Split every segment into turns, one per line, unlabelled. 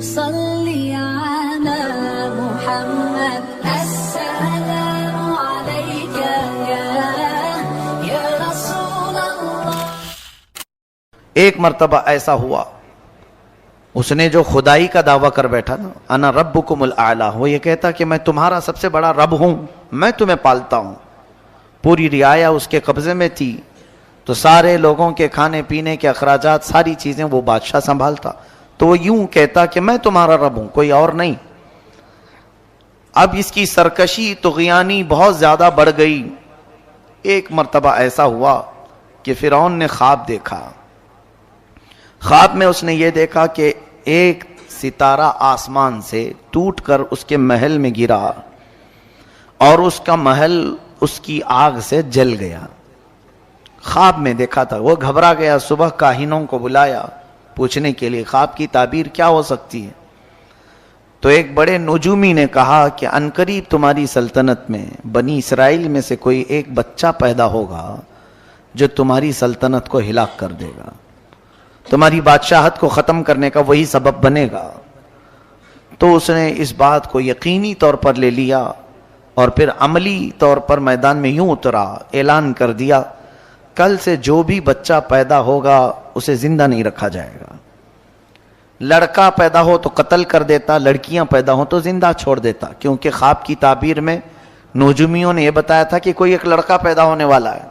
صلی علی محمد السلام علیک یا رسول اللہ۔
ایک مرتبہ ایسا ہوا، اس نے جو خدائی کا دعویٰ کر بیٹھا نا، انا ربکم الاعلی، وہ یہ کہتا کہ میں تمہارا سب سے بڑا رب ہوں، میں تمہیں پالتا ہوں، پوری رعایا اس کے قبضے میں تھی، تو سارے لوگوں کے کھانے پینے کے اخراجات، ساری چیزیں وہ بادشاہ سنبھالتا، تو وہ یوں کہتا کہ میں تمہارا رب ہوں، کوئی اور نہیں۔ اب اس کی سرکشی طغیانی بہت زیادہ بڑھ گئی۔ ایک مرتبہ ایسا ہوا کہ فرعون نے خواب دیکھا، خواب میں اس نے یہ دیکھا کہ ایک ستارہ آسمان سے ٹوٹ کر اس کے محل میں گرا اور اس کا محل اس کی آگ سے جل گیا۔ خواب میں دیکھا تھا، وہ گھبرا گیا، صبح کاہنوں کو بلایا پوچھنے کے لیے خواب کی تعبیر کیا ہو سکتی ہے، تو ایک بڑے نجومی نے کہا کہ عنقریب تمہاری سلطنت میں بنی اسرائیل میں سے کوئی ایک بچہ پیدا ہوگا جو تمہاری سلطنت کو ہلاک کر دے گا، تمہاری بادشاہت کو ختم کرنے کا وہی سبب بنے گا۔ تو اس نے اس بات کو یقینی طور پر لے لیا اور پھر عملی طور پر میدان میں یوں اترا، اعلان کر دیا کل سے جو بھی بچہ پیدا ہوگا اسے زندہ نہیں رکھا جائے گا، لڑکا پیدا ہو تو قتل کر دیتا، لڑکیاں پیدا ہو تو زندہ چھوڑ دیتا، کیونکہ خواب کی تعبیر میں نجومیوں نے یہ بتایا تھا کہ کوئی ایک لڑکا پیدا ہونے والا ہے۔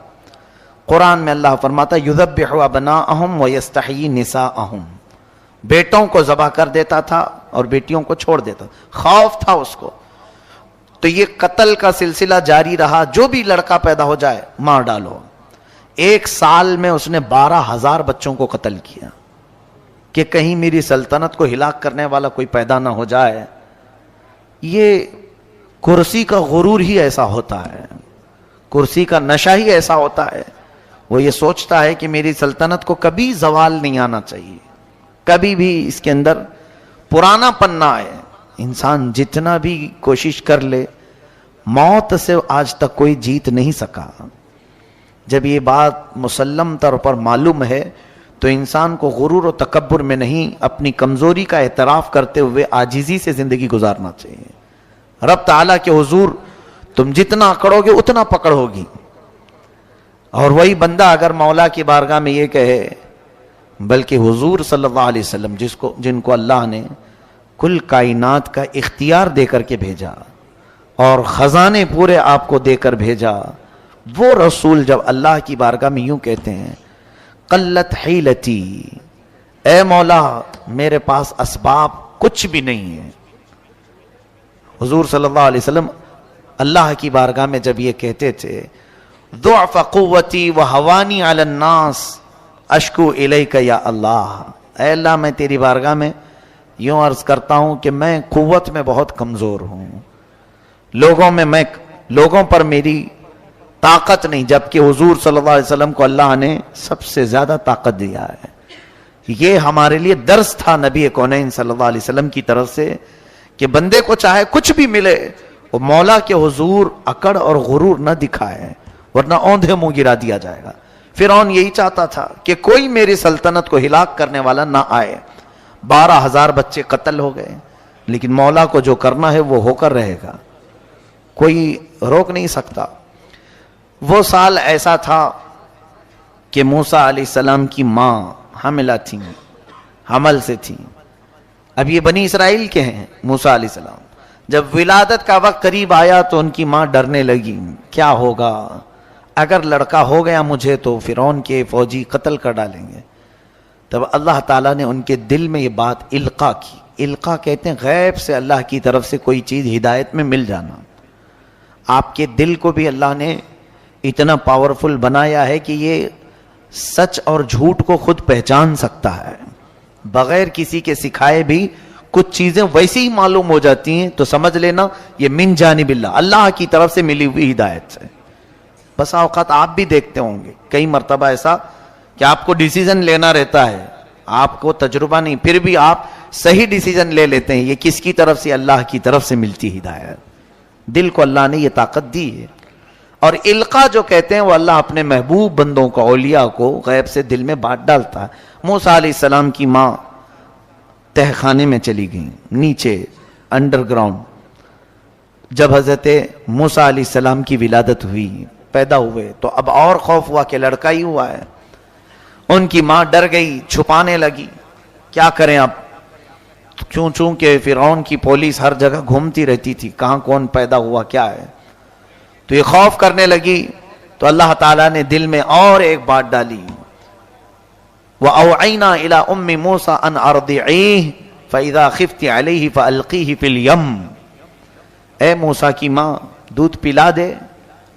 قرآن میں اللہ فرماتا یذبح ابناءہم ویستحیی نساءہم، بیٹوں کو ذبح کر دیتا تھا اور بیٹیوں کو چھوڑ دیتا، خوف تھا اس کو، تو یہ قتل کا سلسلہ جاری رہا، جو بھی لڑکا پیدا ہو جائے مار ڈالو۔ ایک سال میں اس نے 12,000 بچوں کو قتل کیا کہ کہیں میری سلطنت کو ہلاک کرنے والا کوئی پیدا نہ ہو جائے۔ یہ کرسی کا غرور ہی ایسا ہوتا ہے، کرسی کا نشہ ہی ایسا ہوتا ہے، وہ یہ سوچتا ہے کہ میری سلطنت کو کبھی زوال نہیں آنا چاہیے، کبھی بھی اس کے اندر پرانا پن نہ آئے۔ انسان جتنا بھی کوشش کر لے، موت سے آج تک کوئی جیت نہیں سکا۔ جب یہ بات مسلم طور پر معلوم ہے تو انسان کو غرور و تکبر میں نہیں، اپنی کمزوری کا اعتراف کرتے ہوئے عاجزی سے زندگی گزارنا چاہیے۔ رب تعالیٰ کے حضور تم جتنا اکڑو گے اتنا پکڑ ہوگی، اور وہی بندہ اگر مولا کی بارگاہ میں یہ کہے، بلکہ حضور صلی اللہ علیہ وسلم جن کو اللہ نے کل کائنات کا اختیار دے کر کے بھیجا اور خزانے پورے آپ کو دے کر بھیجا، وہ رسول جب اللہ کی بارگاہ میں یوں کہتے ہیں قلت حیلتی، اے مولا میرے پاس اسباب کچھ بھی نہیں ہے۔ حضور صلی اللہ علیہ وسلم اللہ کی بارگاہ میں جب یہ کہتے تھے ضعف قوتی وحوانی علی الناس اشکو الیک یا اللہ، اے اللہ میں تیری بارگاہ میں یوں عرض کرتا ہوں کہ میں قوت میں بہت کمزور ہوں، لوگوں پر میری طاقت نہیں، جبکہ حضور صلی اللہ علیہ وسلم کو اللہ نے سب سے زیادہ طاقت دیا ہے۔ یہ ہمارے لیے درس تھا نبی کونین صلی اللہ علیہ وسلم کی طرف سے کہ بندے کو چاہے کچھ بھی ملے وہ مولا کے حضور اکڑ اور غرور نہ دکھائے، ورنہ اوندھے منہ گرا دیا جائے گا۔ فرعون یہی چاہتا تھا کہ کوئی میری سلطنت کو ہلاک کرنے والا نہ آئے۔ 12,000 بچے قتل ہو گئے، لیکن مولا کو جو کرنا ہے وہ ہو کر رہے گا، کوئی روک نہیں سکتا۔ وہ سال ایسا تھا کہ موسیٰ علیہ السلام کی ماں حاملہ تھیں، حمل سے تھیں۔ اب یہ بنی اسرائیل کے ہیں موسیٰ علیہ السلام، جب ولادت کا وقت قریب آیا تو ان کی ماں ڈرنے لگی، کیا ہوگا اگر لڑکا ہو گیا مجھے تو فرعون کے فوجی قتل کر ڈالیں گے۔ تب اللہ تعالیٰ نے ان کے دل میں یہ بات القا کی۔ القا کہتے ہیں غیب سے اللہ کی طرف سے کوئی چیز ہدایت میں مل جانا۔ آپ کے دل کو بھی اللہ نے اتنا پاورفل بنایا ہے کہ یہ سچ اور جھوٹ کو خود پہچان سکتا ہے، بغیر کسی کے سکھائے بھی کچھ چیزیں ویسی ہی معلوم ہو جاتی ہیں، تو سمجھ لینا یہ من جانب اللہ کی طرف سے ملی ہوئی ہدایت سے۔ بس اوقات آپ بھی دیکھتے ہوں گے کئی مرتبہ ایسا کہ آپ کو ڈیسیزن لینا رہتا ہے، آپ کو تجربہ نہیں، پھر بھی آپ صحیح ڈیسیزن لے لیتے ہیں۔ یہ کس کی طرف سے؟ اللہ کی طرف سے ملتی ہدایت۔ دل کو اللہ نے یہ طاقت دی ہے۔ اور القا جو کہتے ہیں وہ اللہ اپنے محبوب بندوں کو، اولیاء کو غیب سے دل میں بات ڈالتا ہے۔ موسیٰ علیہ السلام کی ماں تہ خانے میں چلی گئیں نیچے انڈر گراؤنڈ. جب حضرت موسیٰ علیہ السلام کی ولادت ہوئی, پیدا ہوئے, تو اب اور خوف ہوا کہ لڑکا ہی ہوا ہے. ان کی ماں ڈر گئی, چھپانے لگی, کیا کریں اب, چونکہ فرعون کی پولیس ہر جگہ گھومتی رہتی تھی, کہاں کون پیدا ہوا کیا ہے. تو یہ خوف کرنے لگی. تو اللہ تعالیٰ نے دل میں اور ایک بات ڈالی, وَأَوْعَيْنَا إِلَىٰ أُمِّ مُوسَىٰ أَنْ أَرْضِعِيهِ فَإِذَا خِفْتِ عَلَيْهِ فَأَلْقِيهِ فِي الْيَمِّ. اے موسیٰ کی ماں دودھ پلا دے,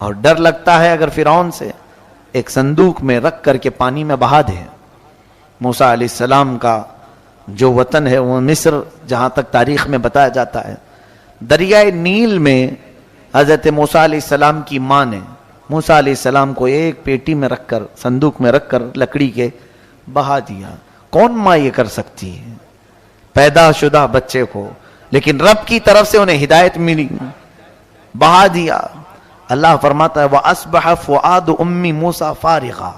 اور ڈر لگتا ہے اگر فرعون سے, ایک صندوق میں رکھ کر کے پانی میں بہا دے. موسیٰ علیہ السلام کا جو وطن ہے وہ مصر, جہاں تک تاریخ میں بتایا جاتا ہے, دریائے نیل میں حضرت موسیٰ علیہ السلام کی ماں نے موسیٰ علیہ السلام کو ایک پیٹی میں رکھ کر, صندوق میں رکھ کر لکڑی کے بہا دیا. کون ماں یہ کر سکتی ہے پیدا شدہ بچے کو, لیکن رب کی طرف سے انہیں ہدایت ملی, بہا دیا. اللہ فرماتا ہے وَأَصْبَحَ فُؤَادُ أُمِّ مُوسَىٰ فَارِغًا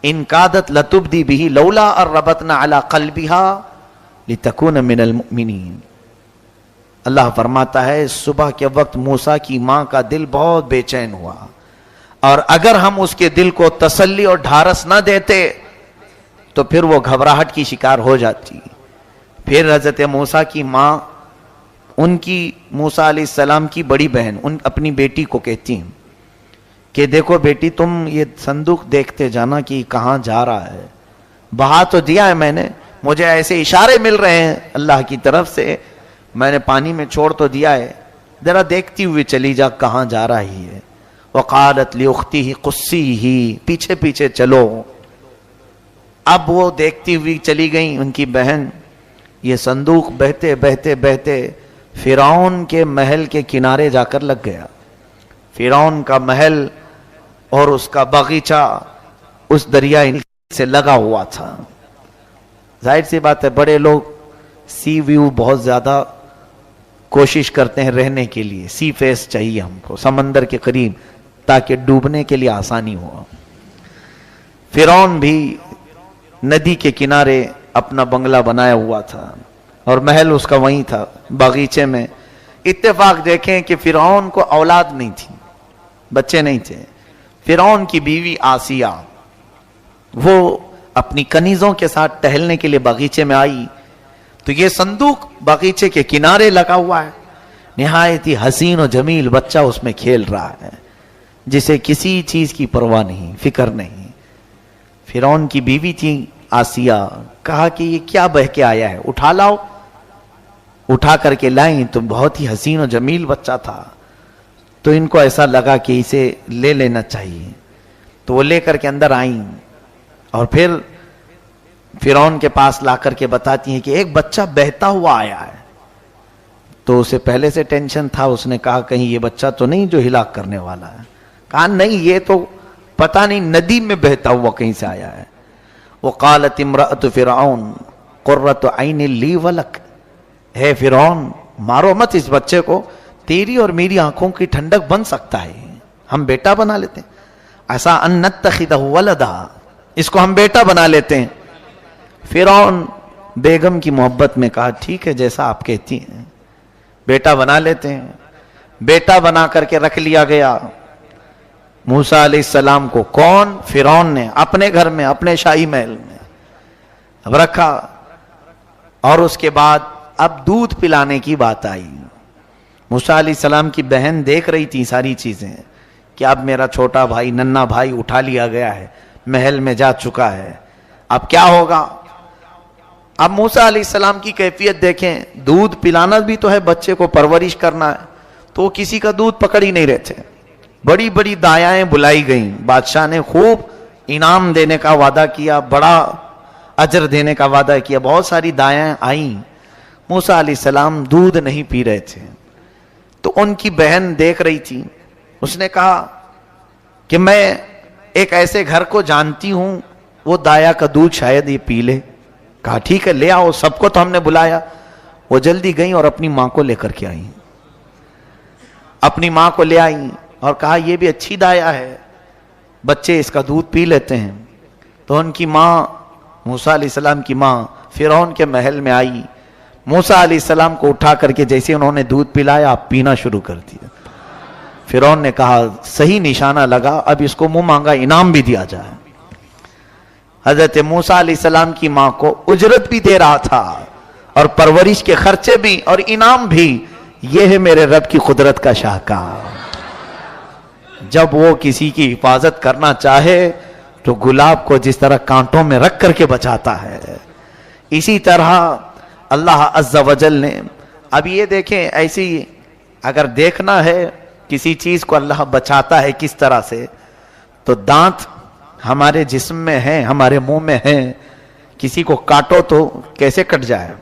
إِن كَادَتْ لَتُبْدِي بِهِ لَوْلَا أَن رَّبَطْنَا عَلَىٰ قَلْبِهَا لِتَكُونَ مِنَ الْمُؤْمِنِينَ. اللہ فرماتا ہے صبح کے وقت موسیٰ کی ماں کا دل بہت بے چین ہوا, اور اگر ہم اس کے دل کو تسلی اور ڈھارس نہ دیتے تو پھر وہ گھبراہٹ کی شکار ہو جاتی. پھر حضرت موسیٰ کی ماں ان کی موسیٰ علیہ السلام کی بڑی بہن اپنی بیٹی کو کہتی ہیں کہ دیکھو بیٹی, تم یہ صندوق دیکھتے جانا کہ کہاں جا رہا ہے. بہا تو دیا ہے میں نے, مجھے ایسے اشارے مل رہے ہیں اللہ کی طرف سے, میں نے پانی میں چھوڑ تو دیا ہے, ذرا دیکھتی ہوئی چلی جا کہاں جا رہی ہے. وقالت لأختہ قصیہ, پیچھے پیچھے چلو. اب وہ دیکھتی ہوئی چلی گئیں ان کی بہن. یہ صندوق بہتے بہتے بہتے فرعون کے محل کے کنارے جا کر لگ گیا. فرعون کا محل اور اس کا باغیچہ اس دریائے سے لگا ہوا تھا. ظاہر سی بات ہے بڑے لوگ سی ویو بہت زیادہ کوشش کرتے ہیں رہنے کے لیے, سی فیس چاہیے ہم کو, سمندر کے قریب, تاکہ ڈوبنے کے لیے آسانی ہو. فرعون بھی ندی کے کنارے اپنا بنگلہ بنایا ہوا تھا اور محل اس کا وہیں تھا باغیچے میں. اتفاق دیکھیں کہ فرعون کو اولاد نہیں تھی, بچے نہیں تھے. فرعون کی بیوی آسیہ وہ اپنی کنیزوں کے ساتھ ٹہلنے کے لیے باغیچے میں آئی, تو یہ صندوق باغیچے کے کنارے لگا ہوا ہے. نہایت ہی حسین و جمیل بچہ اس میں کھیل رہا ہے, جسے کسی چیز کی پرواہ نہیں, فکر نہیں. فرعون کی بیوی تھی آسیہ, کہا کہ یہ کیا بہ کے آیا ہے, اٹھا لاؤ. اٹھا کر کے لائیں تو بہت ہی حسین و جمیل بچہ تھا, تو ان کو ایسا لگا کہ اسے لے لینا چاہیے, تو وہ لے کر کے اندر آئیں اور پھر فرعون کے پاس لا کر کے بتاتی ہیں کہ ایک بچہ بہتا ہوا آیا ہے. تو اسے پہلے سے ٹینشن تھا, اس نے کہا کہیں یہ بچہ تو نہیں جو ہلاک کرنے والا ہے. کہا نہیں, یہ تو پتہ نہیں ندی میں بہتا ہوا کہیں سے آیا ہے. وقالت امرأة فرعون قرۃ عین لی ولک, ہے فرعون مارو مت اس بچے کو, تیری اور میری آنکھوں کی ٹھنڈک بن سکتا ہے, ہم بیٹا بنا لیتے ہیں. ایسا ان نتخذہ ولدا, اس کو ہم بیٹا بنا لیتے ہیں. فرعون بیگم کی محبت میں کہا ٹھیک ہے جیسا آپ کہتی ہیں, بیٹا بنا لیتے ہیں. بیٹا بنا کر کے رکھ لیا گیا موسیٰ علیہ السلام کو. کون؟ فرعون نے اپنے گھر میں, اپنے شاہی محل میں اب رکھا. اور اس کے بعد اب دودھ پلانے کی بات آئی. موسیٰ علیہ السلام کی بہن دیکھ رہی تھی ساری چیزیں کہ اب میرا چھوٹا بھائی, ننھا بھائی اٹھا لیا گیا ہے, محل میں جا چکا ہے, اب کیا ہوگا. اب موسیٰ علیہ السلام کی کیفیت دیکھیں, دودھ پلانا بھی تو ہے, بچے کو پرورش کرنا ہے, تو کسی کا دودھ پکڑ ہی نہیں رہے تھے. بڑی بڑی دایائیں بلائی گئیں, بادشاہ نے خوب انعام دینے کا وعدہ کیا, بڑا اجر دینے کا وعدہ کیا. بہت ساری دایائیں آئیں. موسیٰ علیہ السلام دودھ نہیں پی رہے تھے, تو ان کی بہن دیکھ رہی تھی. اس نے کہا کہ میں ایک ایسے گھر کو جانتی ہوں, وہ دایا کا دودھ شاید یہ پی لے. کہا ٹھیک ہے لے آؤ, سب کو تو ہم نے بلایا. وہ جلدی گئیں اور اپنی ماں کو لے کر کے آئیں. اپنی ماں کو لے آئیں اور کہا یہ بھی اچھی دایا ہے, بچے اس کا دودھ پی لیتے ہیں. تو ان کی ماں, موسیٰ علیہ السلام کی ماں فرعون کے محل میں آئی موسیٰ علیہ السلام کو اٹھا کر کے جیسے انہوں نے دودھ پلایا آپ پینا شروع کر دیا. فرعون نے کہا صحیح نشانہ لگا, اب اس کو منہ مانگا انعام بھی دیا جائے. حضرت موسیٰ علیہ السلام کی ماں کو اجرت بھی دے رہا تھا اور پرورش کے خرچے بھی اور انعام بھی. یہ ہے میرے رب کی قدرت کا شاہکار. جب وہ کسی کی حفاظت کرنا چاہے تو گلاب کو جس طرح کانٹوں میں رکھ کر کے بچاتا ہے, اسی طرح اللہ عز و جل نے. اب یہ دیکھیں ایسی اگر دیکھنا ہے کسی چیز کو اللہ بچاتا ہے کس طرح سے, تو دانت ہمارے جسم میں ہیں, ہمارے منہ میں ہیں, کسی کو کاٹو تو کیسے کٹ جائے,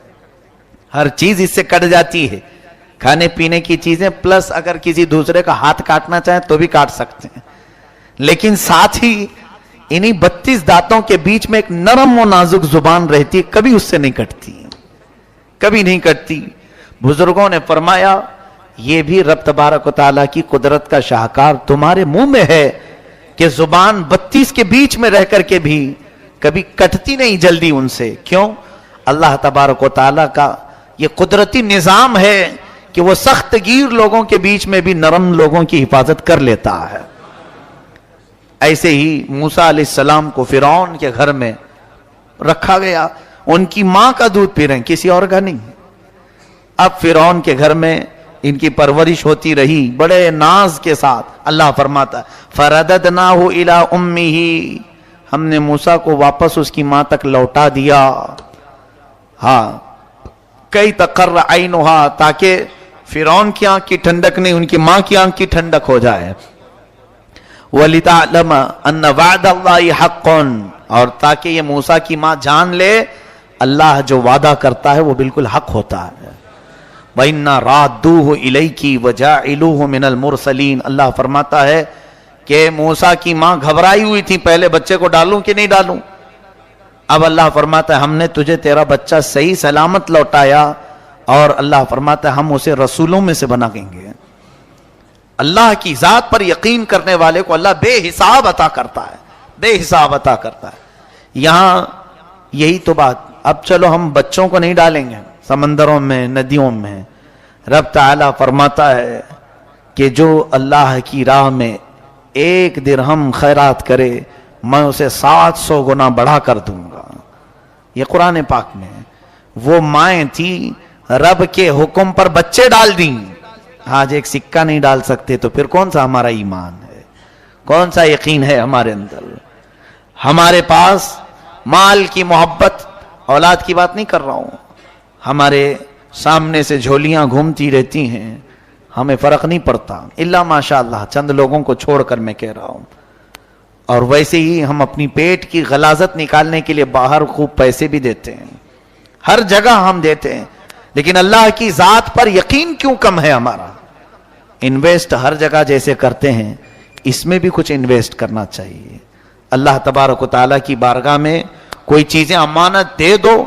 ہر چیز اس سے کٹ جاتی ہے, کھانے پینے کی چیزیں, پلس اگر کسی دوسرے کا ہاتھ کاٹنا چاہیں تو بھی کاٹ سکتے ہیں. لیکن ساتھ ہی انہی 32 دانتوں کے بیچ میں ایک نرم و نازک زبان رہتی ہے, کبھی اس سے نہیں کٹتی, کبھی نہیں کٹتی. بزرگوں نے فرمایا یہ بھی رب تبارک و تعالیٰ کی قدرت کا شاہکار تمہارے منہ میں ہے کہ زبان 32 کے بیچ میں رہ کر کے بھی کبھی کٹتی نہیں جلدی ان سے. کیوں؟ اللہ تبارک و تعالیٰ کا یہ قدرتی نظام ہے کہ وہ سخت گیر لوگوں کے بیچ میں بھی نرم لوگوں کی حفاظت کر لیتا ہے. ایسے ہی موسیٰ علیہ السلام کو فرعون کے گھر میں رکھا گیا, ان کی ماں کا دودھ پی رہے ہیں, کسی اور کا نہیں. اب فرعون کے گھر میں ان کی پرورش ہوتی رہی بڑے ناز کے ساتھ. اللہ فرماتا ہے فَرَدَدْنَاهُ إِلَىٰ أُمِّهِ, ہم نے موسیٰ کو واپس اس کی ماں تک لوٹا دیا. ہاں, کئی تقر عینها, تاکہ فرعون کی آنکھ کی ٹھنڈک نہیں, ان کی ماں کی آنکھ کی ٹھنڈک ہو جائے. وَلِتَعْلَمَ أَنَّ وَعْدَ اللَّهِ حَقٌّ, اور تاکہ یہ موسیٰ کی ماں جان لے اللہ جو وعدہ کرتا ہے وہ بالکل حق ہوتا ہے. وَإِنَّا رَادُّوهُ إِلَيْكِ وَجَاعِلُوهُ مِنَ الْمُرْسَلِينَ, اللہ فرماتا ہے کہ موسیٰ کی ماں گھبرائی ہوئی تھی پہلے بچے کو ڈالوں کہ نہیں ڈالوں. اب اللہ فرماتا ہے ہم نے تجھے تیرا بچہ صحیح سلامت لوٹایا, اور اللہ فرماتا ہے ہم اسے رسولوں میں سے بنا دیں گے. اللہ کی ذات پر یقین کرنے والے کو اللہ بے حساب عطا کرتا ہے, بے حساب عطا کرتا ہے. یہاں یہی تو بات. اب چلو ہم بچوں کو نہیں ڈالیں گے سمندروں میں, ندیوں میں. رب تعالیٰ فرماتا ہے کہ جو اللہ کی راہ میں 1 درہم خیرات کرے میں اسے 700 گنا بڑھا کر دوں گا. یہ قرآن پاک میں. وہ مائیں تھی رب کے حکم پر بچے ڈال دیں. آج ایک سکہ نہیں ڈال سکتے تو پھر کون سا ہمارا ایمان ہے, کون سا یقین ہے ہمارے اندر. ہمارے پاس مال کی محبت, اولاد کی بات نہیں کر رہا ہوں, ہمارے سامنے سے جھولیاں گھومتی رہتی ہیں, ہمیں فرق نہیں پڑتا الا ماشاء اللہ, چند لوگوں کو چھوڑ کر میں کہہ رہا ہوں. اور ویسے ہی ہم اپنی پیٹ کی غلاظت نکالنے کے لیے باہر خوب پیسے بھی دیتے ہیں, ہر جگہ ہم دیتے ہیں, لیکن اللہ کی ذات پر یقین کیوں کم ہے ہمارا. انویسٹ ہر جگہ جیسے کرتے ہیں اس میں بھی کچھ انویسٹ کرنا چاہیے. اللہ تبارک و تعالیٰ کی بارگاہ میں کوئی چیزیں امانت دے دو,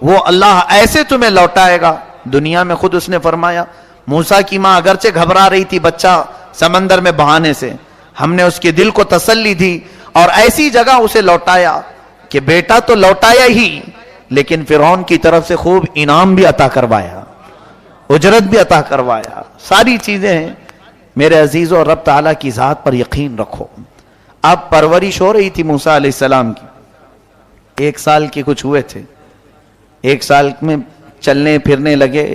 وہ اللہ ایسے تمہیں لوٹائے گا. دنیا میں خود اس نے فرمایا موسیٰ کی ماں اگرچہ گھبرا رہی تھی بچہ سمندر میں بہانے سے, ہم نے اس کے دل کو تسلی دی اور ایسی جگہ اسے لوٹایا کہ بیٹا تو لوٹایا ہی, لیکن فرعون کی طرف سے خوب انعام بھی عطا کروایا, اجرت بھی عطا کروایا. ساری چیزیں ہیں. میرے عزیزو, رب تعالیٰ کی ذات پر یقین رکھو. اب پرورش ہو رہی تھی موسیٰ علیہ السلام کی, 1 سال کے کچھ ہوئے تھے. 1 سال میں چلنے پھرنے لگے,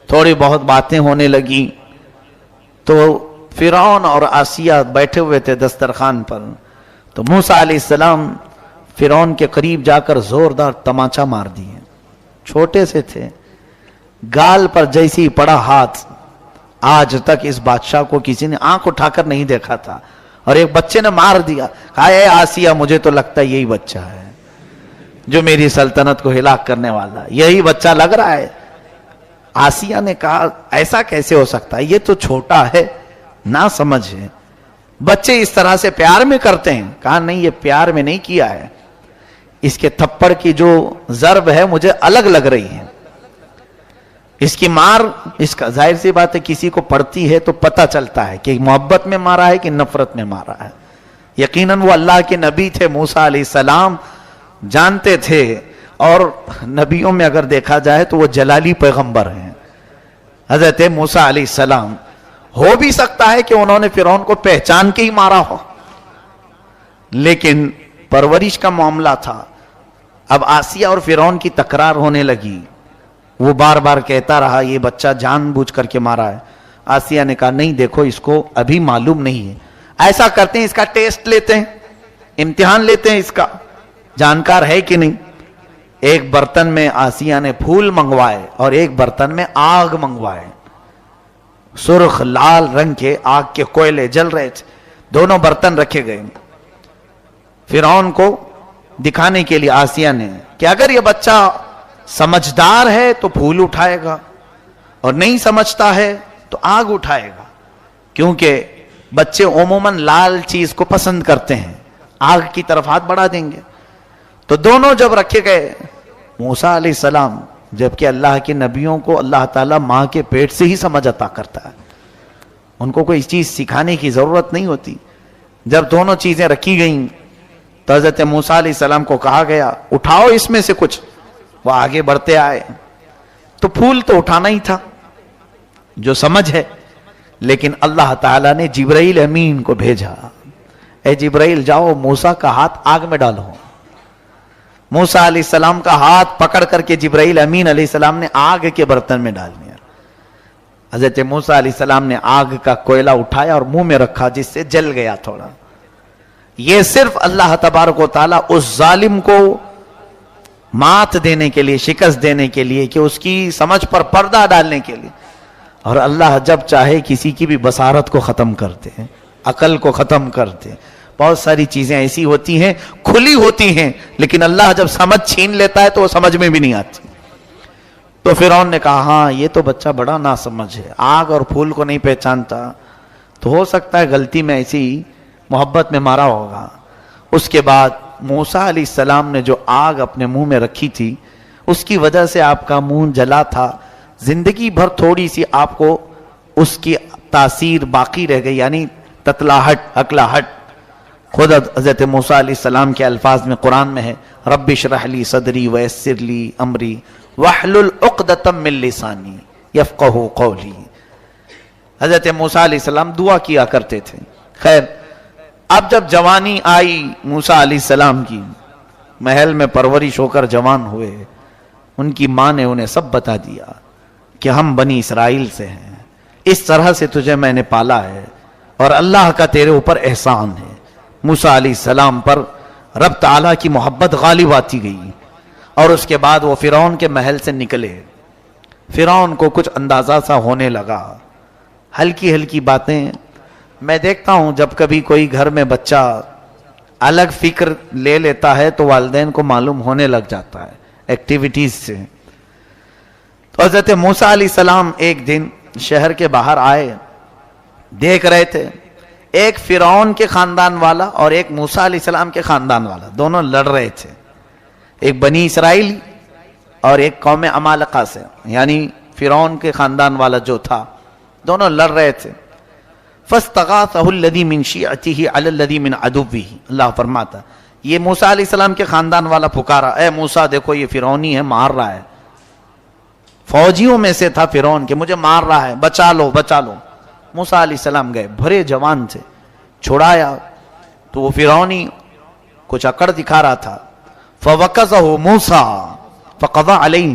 تھوڑی بہت باتیں ہونے لگی. تو فرعون اور آسیہ بیٹھے ہوئے تھے دسترخوان پر, تو موسیٰ علیہ السلام فرعون کے قریب جا کر زوردار تماچا مار دیے. چھوٹے سے تھے, گال پر جیسی پڑا ہاتھ, آج تک اس بادشاہ کو کسی نے آنکھ اٹھا کر نہیں دیکھا تھا, اور ایک بچے نے مار دیا. کہا اے آسیہ مجھے تو لگتا ہے یہی بچہ ہے جو میری سلطنت کو ہلاک کرنے والا, یہی بچہ لگ رہا ہے. آسیہ نے کہا ایسا کیسے ہو سکتا ہے, یہ تو چھوٹا ہے, نہ سمجھ ہے, بچے اس طرح سے پیار میں کرتے ہیں. کہا نہیں, یہ پیار میں نہیں کیا ہے, اس کے تھپڑ کی جو ضرب ہے مجھے الگ لگ رہی ہے. اس کی مار, اس کا ظاہر سی بات ہے کسی کو پڑتی ہے تو پتہ چلتا ہے کہ محبت میں مارا ہے کہ نفرت میں مارا ہے. یقیناً وہ اللہ کے نبی تھے موسیٰ علیہ السلام, جانتے تھے اور نبیوں میں اگر دیکھا جائے تو وہ جلالی پیغمبر ہیں حضرت موسیٰ علیہ السلام. ہو بھی سکتا ہے کہ انہوں نے فرعون کو پہچان کے ہی مارا ہو، لیکن پرورش کا معاملہ تھا. اب آسیہ اور فرعون کی تکرار ہونے لگی. وہ بار بار کہتا رہا یہ بچہ جان بوجھ کر کے مارا ہے. آسیہ نے کہا نہیں دیکھو اس کو ابھی معلوم نہیں ہے، ایسا کرتے ہیں اس کا ٹیسٹ لیتے ہیں، امتحان لیتے ہیں اس کا، جانکار ہے کہ نہیں. ایک برتن میں آسیہ نے پھول منگوائے اور ایک برتن میں آگ منگوائے. سرخ لال رنگ کے آگ کے کوئلے جل رہے تھے، دونوں برتن رکھے گئے. فرعون کو دکھانے کے لیے آسیہ نے کہ اگر یہ بچہ سمجھدار ہے تو پھول اٹھائے گا اور نہیں سمجھتا ہے تو آگ اٹھائے گا، کیونکہ بچے عموماً لال چیز کو پسند کرتے ہیں، آگ کی طرف ہاتھ بڑھا دیں گے. تو دونوں جب رکھے گئے، موسیٰ علیہ السلام، جبکہ اللہ کے نبیوں کو اللہ تعالیٰ ماں کے پیٹ سے ہی سمجھ عطا کرتا ہے، ان کو کوئی چیز سکھانے کی ضرورت نہیں ہوتی. جب دونوں چیزیں رکھی گئیں تو حضرت موسیٰ علیہ السلام کو کہا گیا اٹھاؤ اس میں سے کچھ. وہ آگے بڑھتے آئے تو پھول تو اٹھانا ہی تھا جو سمجھ ہے، لیکن اللہ تعالیٰ نے جبرائیل امین کو بھیجا. اے جبرائیل جاؤ موسیٰ کا ہاتھ آگ میں ڈالو. موسیٰ علیہ السلام کا ہاتھ پکڑ کر کے جبرائیل امین علیہ السلام نے آگ کے برتن میں ڈال دیا. حضرت موسیٰ علیہ السلام نے آگ کا کوئلہ اٹھایا اور منہ میں رکھا، جس سے جل گیا تھوڑا. یہ صرف اللہ تبارک و تعالیٰ اس ظالم کو مات دینے کے لیے، شکست دینے کے لیے، کہ اس کی سمجھ پر پردہ ڈالنے کے لیے. اور اللہ جب چاہے کسی کی بھی بصارت کو ختم کرتے ہیں، عقل کو ختم کرتے ہیں. بہت ساری چیزیں ایسی ہوتی ہیں کھلی ہوتی ہیں، لیکن اللہ جب سمجھ چھین لیتا ہے تو وہ سمجھ میں بھی نہیں آتی. تو فرعون نے کہا ہاں یہ تو بچہ بڑا ناسمجھ ہے، آگ اور پھول کو نہیں پہچانتا، تو ہو سکتا ہے غلطی میں ایسی محبت میں مارا ہوگا. اس کے بعد موسیٰ علیہ السلام نے جو آگ اپنے منہ میں رکھی تھی اس کی وجہ سے آپ کا منہ جلا تھا. زندگی بھر تھوڑی سی آپ کو اس کی تاثیر باقی رہ گئی، یعنی تتلاہٹ، اکلاہٹ. خود حضرت موسیٰ علیہ السلام کے الفاظ میں قرآن میں ہے رب اشرح لی صدری ویسر لی امری واحلل عقدۃ من لسانی یفقہوا قولی. حضرت موسیٰ علیہ السلام دعا کیا کرتے تھے. خیر، اب جب جوانی آئی موسیٰ علیہ السلام کی، محل میں پرورش ہو کر جوان ہوئے، ان کی ماں نے انہیں سب بتا دیا کہ ہم بنی اسرائیل سے ہیں، اس طرح سے تجھے میں نے پالا ہے اور اللہ کا تیرے اوپر احسان ہے. موسیٰ علیہ السلام پر رب تعالیٰ کی محبت غالب آتی گئی اور اس کے بعد وہ فرعون کے محل سے نکلے. فرعون کو کچھ اندازہ سا ہونے لگا، ہلکی ہلکی باتیں. میں دیکھتا ہوں جب کبھی کوئی گھر میں بچہ الگ فکر لے لیتا ہے تو والدین کو معلوم ہونے لگ جاتا ہے ایکٹیویٹیز سے. تو حضرت موسیٰ علیہ السلام ایک دن شہر کے باہر آئے، دیکھ رہے تھے ایک فرعون کے خاندان والا اور ایک موسیٰ علیہ السلام کے خاندان والا دونوں لڑ رہے تھے. ایک بنی اسرائیل اور ایک قوم عمالقہ سے، یعنی فرعون کے خاندان والا جو تھا، دونوں لڑ رہے تھے. فاستغاثه الذي من شيعته على الذي من عدوه. اللہ فرماتا یہ موسیٰ علیہ السلام کے خاندان والا پکارا اے موسیٰ دیکھو یہ فرعونی ہے، مار رہا ہے. فوجیوں میں سے تھا فرعون کہ مجھے مار رہا ہے، بچا لو بچا لو. موسیٰ علیہ السلام گئے، بھرے جوان سے چھڑایا تو وہ فرعونی کچھ اکڑ دکھا رہا تھا. فوقظه موسیٰ فقضى علیہ.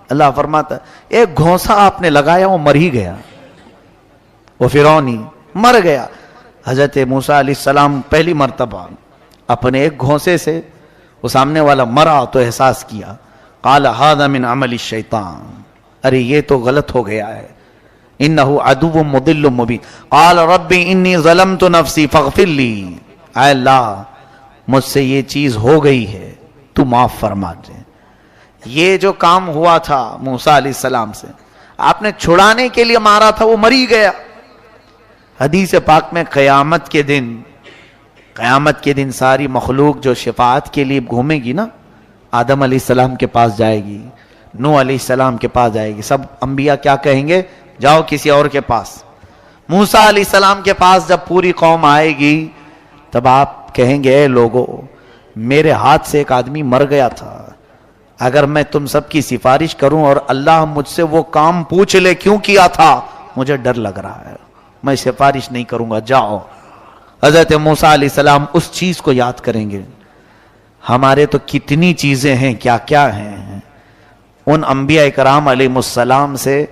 اللہ فرماتا ایک گھونسا آپ نے لگایا وہ مر ہی گیا، وہ فرعونی مر گیا. حضرت موسیٰ علیہ السلام پہلی مرتبہ اپنے ایک گھونسے سے وہ سامنے والا مرا تو احساس کیا. قال هذا من عمل الشیطان. ارے یہ تو غلط ہو گیا ہے، انه عدو مضل مبین. قال رب انی ظلمت نفسی فاغفر لی. اے اللہ مجھ سے یہ چیز ہو گئی ہے، تو معاف فرما دے. یہ جو کام ہوا تھا موسیٰ علیہ السلام سے، آپ نے چھڑانے کے لیے مارا تھا، وہ مری گیا. حدیث پاک میں قیامت کے دن ساری مخلوق جو شفاعت کے لیے گھومے گی نا، آدم علیہ السلام کے پاس جائے گی، نوح علیہ السلام کے پاس جائے گی. سب انبیاء کیا کہیں گے؟ جاؤ کسی اور کے پاس. موسیٰ علیہ السلام کے پاس جب پوری قوم آئے گی تب آپ کہیں گے اے لوگو، میرے ہاتھ سے ایک آدمی مر گیا تھا، اگر میں تم سب کی سفارش کروں اور اللہ مجھ سے وہ کام پوچھ لے کیوں کیا تھا، مجھے ڈر لگ رہا ہے، میں سفارش نہیں کروں گا، جاؤ۔ حضرت موسیٰ علیہ السلام اس چیز کو یاد کریں گے۔ ہمارے تو کتنی چیزیں ہیں، کیا کیا ہیں۔ ان انبیاء کرام علیہ السلام سے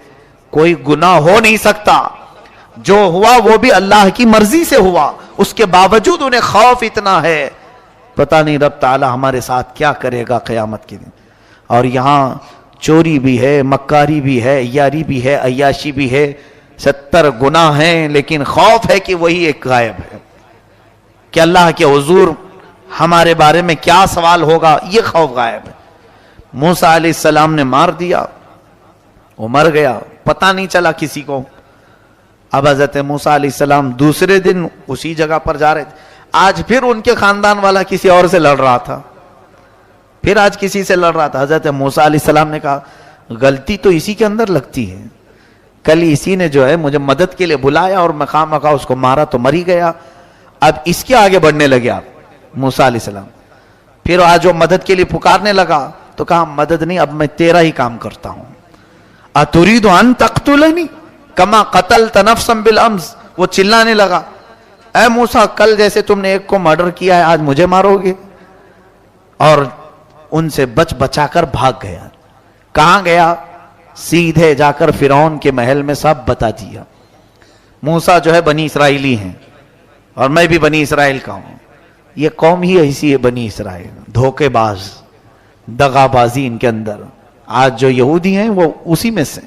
کوئی گناہ ہو نہیں سکتا، جو ہوا وہ بھی اللہ کی مرضی سے ہوا، اس کے باوجود انہیں خوف اتنا ہے، پتہ نہیں رب تعالی ہمارے ساتھ کیا کرے گا قیامت کے دن۔ اور یہاں چوری بھی ہے، مکاری بھی ہے، یاری بھی ہے، عیاشی بھی ہے، 70 گناہ ہیں، لیکن خوف ہے کہ وہی ایک غائب ہے کہ اللہ کے حضور ہمارے بارے میں کیا سوال ہوگا، یہ خوف غائب ہے۔ موسیٰ علیہ السلام نے مار دیا، وہ مر گیا، پتہ نہیں چلا کسی کو۔ اب حضرت موسیٰ علیہ السلام دوسرے دن اسی جگہ پر جا رہے تھے، آج پھر ان کے خاندان والا کسی اور سے لڑ رہا تھا، پھر آج کسی سے لڑ رہا تھا۔ حضرت موسیٰ علیہ السلام نے کہا غلطی تو اسی کے اندر لگتی ہے، کل اسی نے جو ہے مجھے مدد کے لیے بلایا اور میں خواہ مخواہ اس کو مارا تو مر ہی گیا، اب اس کے آگے بڑھنے لگے آپ موسیٰ علیہ السلام۔ پھر آج وہ مدد کے لیے پکارنے لگا تو کہا مدد نہیں، اب میں تیرا ہی کام کرتا ہوں۔ اتريد ان تقتلنی کما قتلت نفسا بالامس، وہ چلانے لگا اے موسیٰ کل جیسے تم نے ایک کو مرڈر کیا ہے آج مجھے مارو گے، اور ان سے بچ بچا کر بھاگ گیا۔ کہاں گیا؟ سیدھے جا کر فرعون کے محل میں سب بتا دیا۔ موسیٰ جو ہے بنی اسرائیلی ہیں اور میں بھی بنی اسرائیل کا ہوں، یہ قوم ہی ایسی ہے بنی اسرائیل، دھوکے باز، دغا بازی ان کے اندر۔ آج جو یہودی ہیں وہ اسی میں سے۔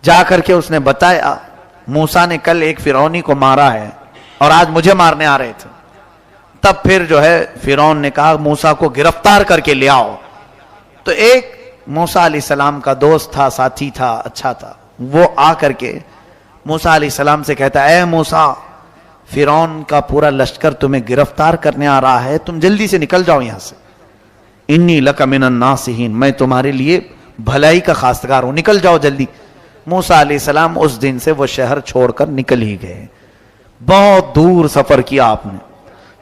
جا کر کے اس نے بتایا موسیٰ نے کل ایک فرعونی کو مارا ہے اور آج مجھے مارنے آ رہے تھے۔ تب پھر جو ہے فرعون نے کہا موسیٰ کو گرفتار کر کے لے آؤ۔ تو ایک موسیٰ علیہ السلام کا دوست تھا، ساتھی تھا، اچھا تھا، وہ آ کر کے موسیٰ علیہ السلام سے کہتا اے موسیٰ فرعون کا پورا لشکر تمہیں گرفتار کرنے آ رہا ہے، تم جلدی سے نکل جاؤ یہاں سے، انی لک من الناصحین، میں تمہارے لیے بھلائی کا خواستگار ہوں، نکل جاؤ جلدی۔ موسیٰ علیہ السلام اس دن سے وہ شہر چھوڑ کر نکل ہی گئے۔ بہت دور سفر کیا آپ نے،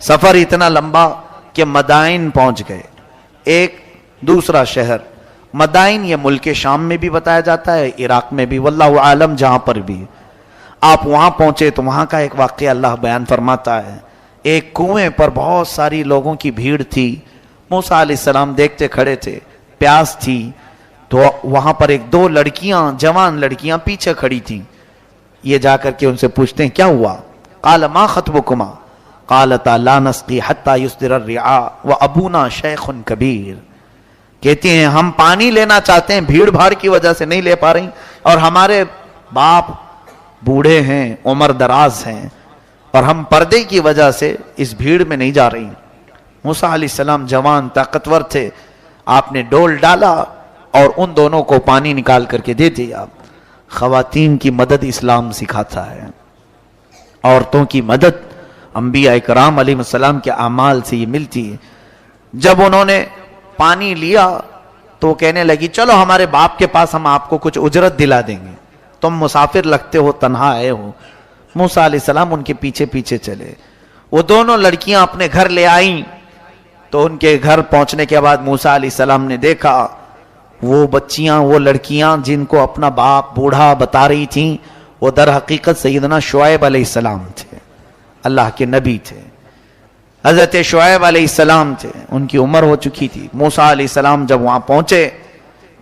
سفر اتنا لمبا کہ مدائن پہنچ گئے، ایک دوسرا شہر مدائن، یہ ملک شام میں بھی بتایا جاتا ہے، عراق میں بھی، واللہ عالم جہاں پر بھی۔ آپ وہاں پہنچے تو وہاں کا ایک واقعہ اللہ بیان فرماتا ہے، ایک کنویں پر بہت ساری لوگوں کی بھیڑ تھی، موسیٰ علیہ السلام دیکھتے کھڑے تھے، پیاس تھی، تو وہاں پر ایک دو لڑکیاں، جوان لڑکیاں پیچھے کھڑی تھیں۔ یہ جا کر کے ان سے پوچھتے ہیں کیا ہوا؟ قال ما خطبکما قالتا لا نسقی حتی یصدر الرعاء وابونا شیخ کبیر، کہتے ہیں ہم پانی لینا چاہتے ہیں، بھیڑ بھاڑ کی وجہ سے نہیں لے پا رہی، اور ہمارے باپ بوڑھے ہیں، عمر دراز ہیں، اور ہم پردے کی وجہ سے اس بھیڑ میں نہیں جا رہی۔ موسیٰ علیہ السلام جوان طاقتور تھے، آپ نے ڈول ڈالا اور ان دونوں کو پانی نکال کر کے دے دیا۔ خواتین کی مدد اسلام سکھاتا ہے، عورتوں کی مدد انبیاء کرام علیہ السلام کے اعمال سے یہ ملتی ہے۔ جب انہوں نے پانی لیا تو وہ کہنے لگی چلو ہمارے باپ کے پاس ہم آپ کو کچھ اجرت دلا دیں گے، تم مسافر لگتے ہو، تنہا آئے ہو۔ موسیٰ علیہ السلام ان کے پیچھے پیچھے چلے، وہ دونوں لڑکیاں اپنے گھر لے آئیں، تو ان کے گھر پہنچنے کے بعد موسیٰ علیہ السلام نے دیکھا وہ بچیاں، وہ لڑکیاں جن کو اپنا باپ بوڑھا بتا رہی تھیں، وہ در حقیقت سیدنا شعیب علیہ السلام تھے، اللہ کے نبی تھے، حضرت شعیب علیہ السلام تھے، ان کی عمر ہو چکی تھی۔ موسیٰ علیہ السلام جب وہاں پہنچے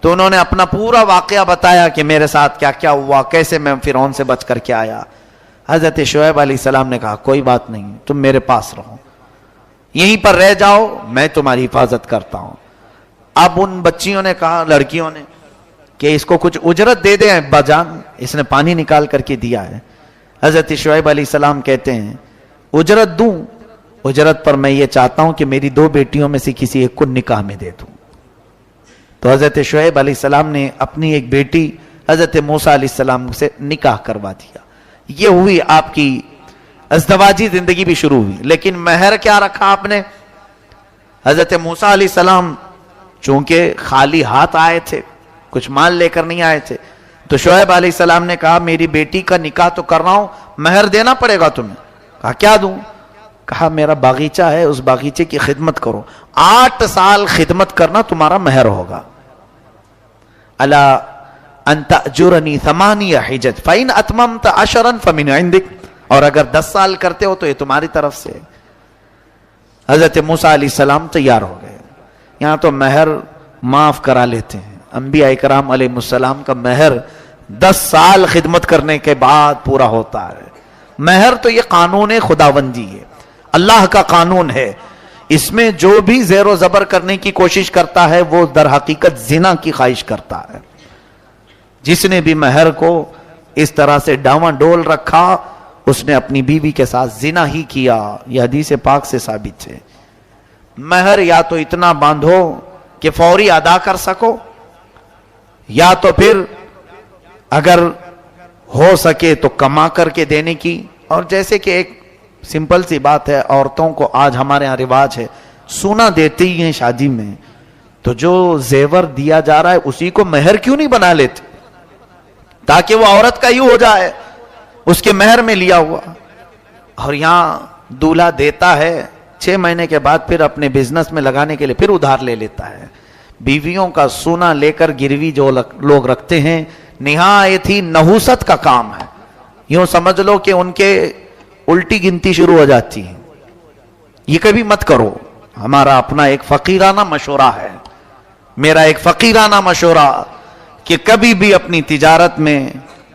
تو انہوں نے اپنا پورا واقعہ بتایا کہ میرے ساتھ کیا کیا ہوا، کیسے میں فرعون سے بچ کر کے آیا۔ حضرت شعیب علیہ السلام نے کہا کوئی بات نہیں، تم میرے پاس رہو، یہیں پر رہ جاؤ، میں تمہاری حفاظت کرتا ہوں۔ اب ان بچیوں نے کہا، لڑکیوں نے، کہ اس کو کچھ اجرت دے دیں ابا جان، اس نے پانی نکال کر کے دیا ہے۔ حضرت شعیب علیہ السلام کہتے ہیں اجرت دوں؟ اجرت پر میں یہ چاہتا ہوں کہ میری 2 بیٹیوں میں سے کسی ایک کو نکاح میں دے دوں۔ تو حضرت شعیب علیہ السلام نے اپنی ایک بیٹی حضرت موسیٰ علیہ السلام سے نکاح کروا دیا۔ یہ ہوئی آپ کی ازدواجی زندگی بھی شروع ہوئی۔ لیکن مہر کیا رکھا آپ نے؟ حضرت موسیٰ علیہ السلام چونکہ خالی ہاتھ آئے تھے، کچھ مال لے کر نہیں آئے تھے، تو شعیب علیہ السلام نے کہا میری بیٹی کا نکاح تو کر رہا ہوں، مہر دینا پڑے گا تمہیں۔ کہا کیا دوں؟ کہا میرا باغیچہ ہے، اس باغیچے کی خدمت کرو، 8 سال خدمت کرنا تمہارا مہر ہوگا. الا ان تأجرنی 8 حجج فإن اتممت 10 فمن عندک، اور اگر 10 سال کرتے ہو تو یہ تمہاری طرف سے. حضرت موسیٰ علیہ السلام تیار ہو گئے. یہاں تو مہر معاف کرا لیتے ہیں. انبیاء کرام علیہ السلام کا مہر 10 سال خدمت کرنے کے بعد پورا ہوتا ہے. مہر تو یہ قانون خداوندی ہے، اللہ کا قانون ہے. اس میں جو بھی زیر و زبر کرنے کی کوشش کرتا ہے وہ در حقیقت زنا کی خواہش کرتا ہے. جس نے بھی مہر کو اس طرح سے ڈاواں ڈول رکھا اس نے اپنی بیوی کے ساتھ زنا ہی کیا. یہ حدیث پاک سے ثابت ہے. مہر یا تو اتنا باندھو کہ فوری ادا کر سکو، یا تو پھر اگر ہو سکے تو کما کر کے دینے کی. اور جیسے کہ ایک سمپل سی بات ہے، عورتوں کو آج ہمارے ہاں رواج ہے سونا دیتی ہیں شادی میں، تو جو زیور دیا جا رہا ہے اسی کو مہر کیوں نہیں بنا لیتے تاکہ وہ عورت کا ہی ہو جائے، اس کے مہر میں لیا ہوا. اور یہاں دولہا دیتا ہے 6 مہینے کے بعد پھر اپنے بزنس میں لگانے کے لیے پھر ادھار لے لیتا ہے. بیویوں کا سونا لے کر گروی جو لوگ رکھتے ہیں نہایت ہی نحوست کا کام ہے. یوں سمجھ لو کہ ان کے الٹی گنتی شروع ہو جاتی ہے. یہ کبھی مت کرو. ہمارا اپنا ایک فقیرانہ مشورہ ہے، میرا ایک فقیرانہ مشورہ کہ کبھی بھی اپنی تجارت میں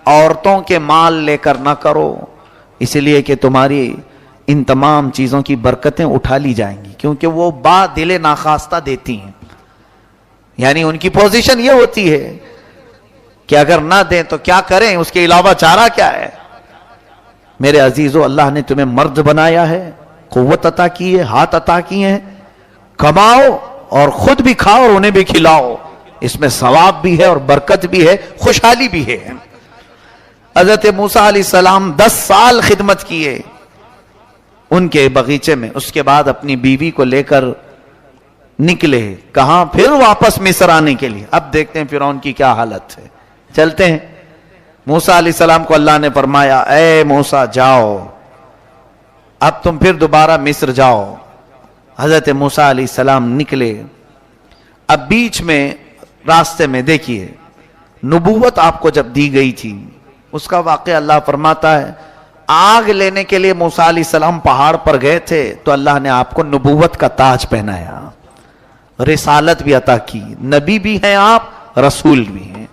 عورتوں کے مال لے کر نہ کرو، اس لیے کہ تمہاری ان تمام چیزوں کی برکتیں اٹھا لی جائیں گی، کیونکہ وہ با دل ناخواستہ دیتی ہیں. یعنی ان کی پوزیشن یہ ہوتی ہے کہ اگر نہ دیں تو کیا کریں، اس کے علاوہ چارہ کیا ہے. میرے عزیزو، اللہ نے تمہیں مرد بنایا ہے، قوت عطا کی ہے، ہاتھ عطا کیے ہیں، کماؤ اور خود بھی کھاؤ اور انہیں بھی کھلاؤ. اس میں ثواب بھی ہے اور برکت بھی ہے، خوشحالی بھی ہے. حضرت موسیٰ علیہ السلام 10 سال خدمت کیے ان کے باغیچے میں. اس کے بعد اپنی بیوی کو لے کر نکلے. کہاں؟ پھر واپس مصر آنے کے لیے. اب دیکھتے ہیں فرعون کی کیا حالت ہے. چلتے ہیں. موسیٰ علیہ السلام کو اللہ نے فرمایا اے موسیٰ جاؤ، اب تم پھر دوبارہ مصر جاؤ. حضرت موسیٰ علیہ السلام نکلے. اب بیچ میں راستے میں دیکھیے نبوت آپ کو جب دی گئی تھی اس کا واقعہ اللہ فرماتا ہے. آگ لینے کے لیے موسیٰ علیہ السلام پہاڑ پر گئے تھے تو اللہ نے آپ کو نبوت کا تاج پہنایا، رسالت بھی عطا کی. نبی بھی ہیں آپ، رسول بھی ہیں.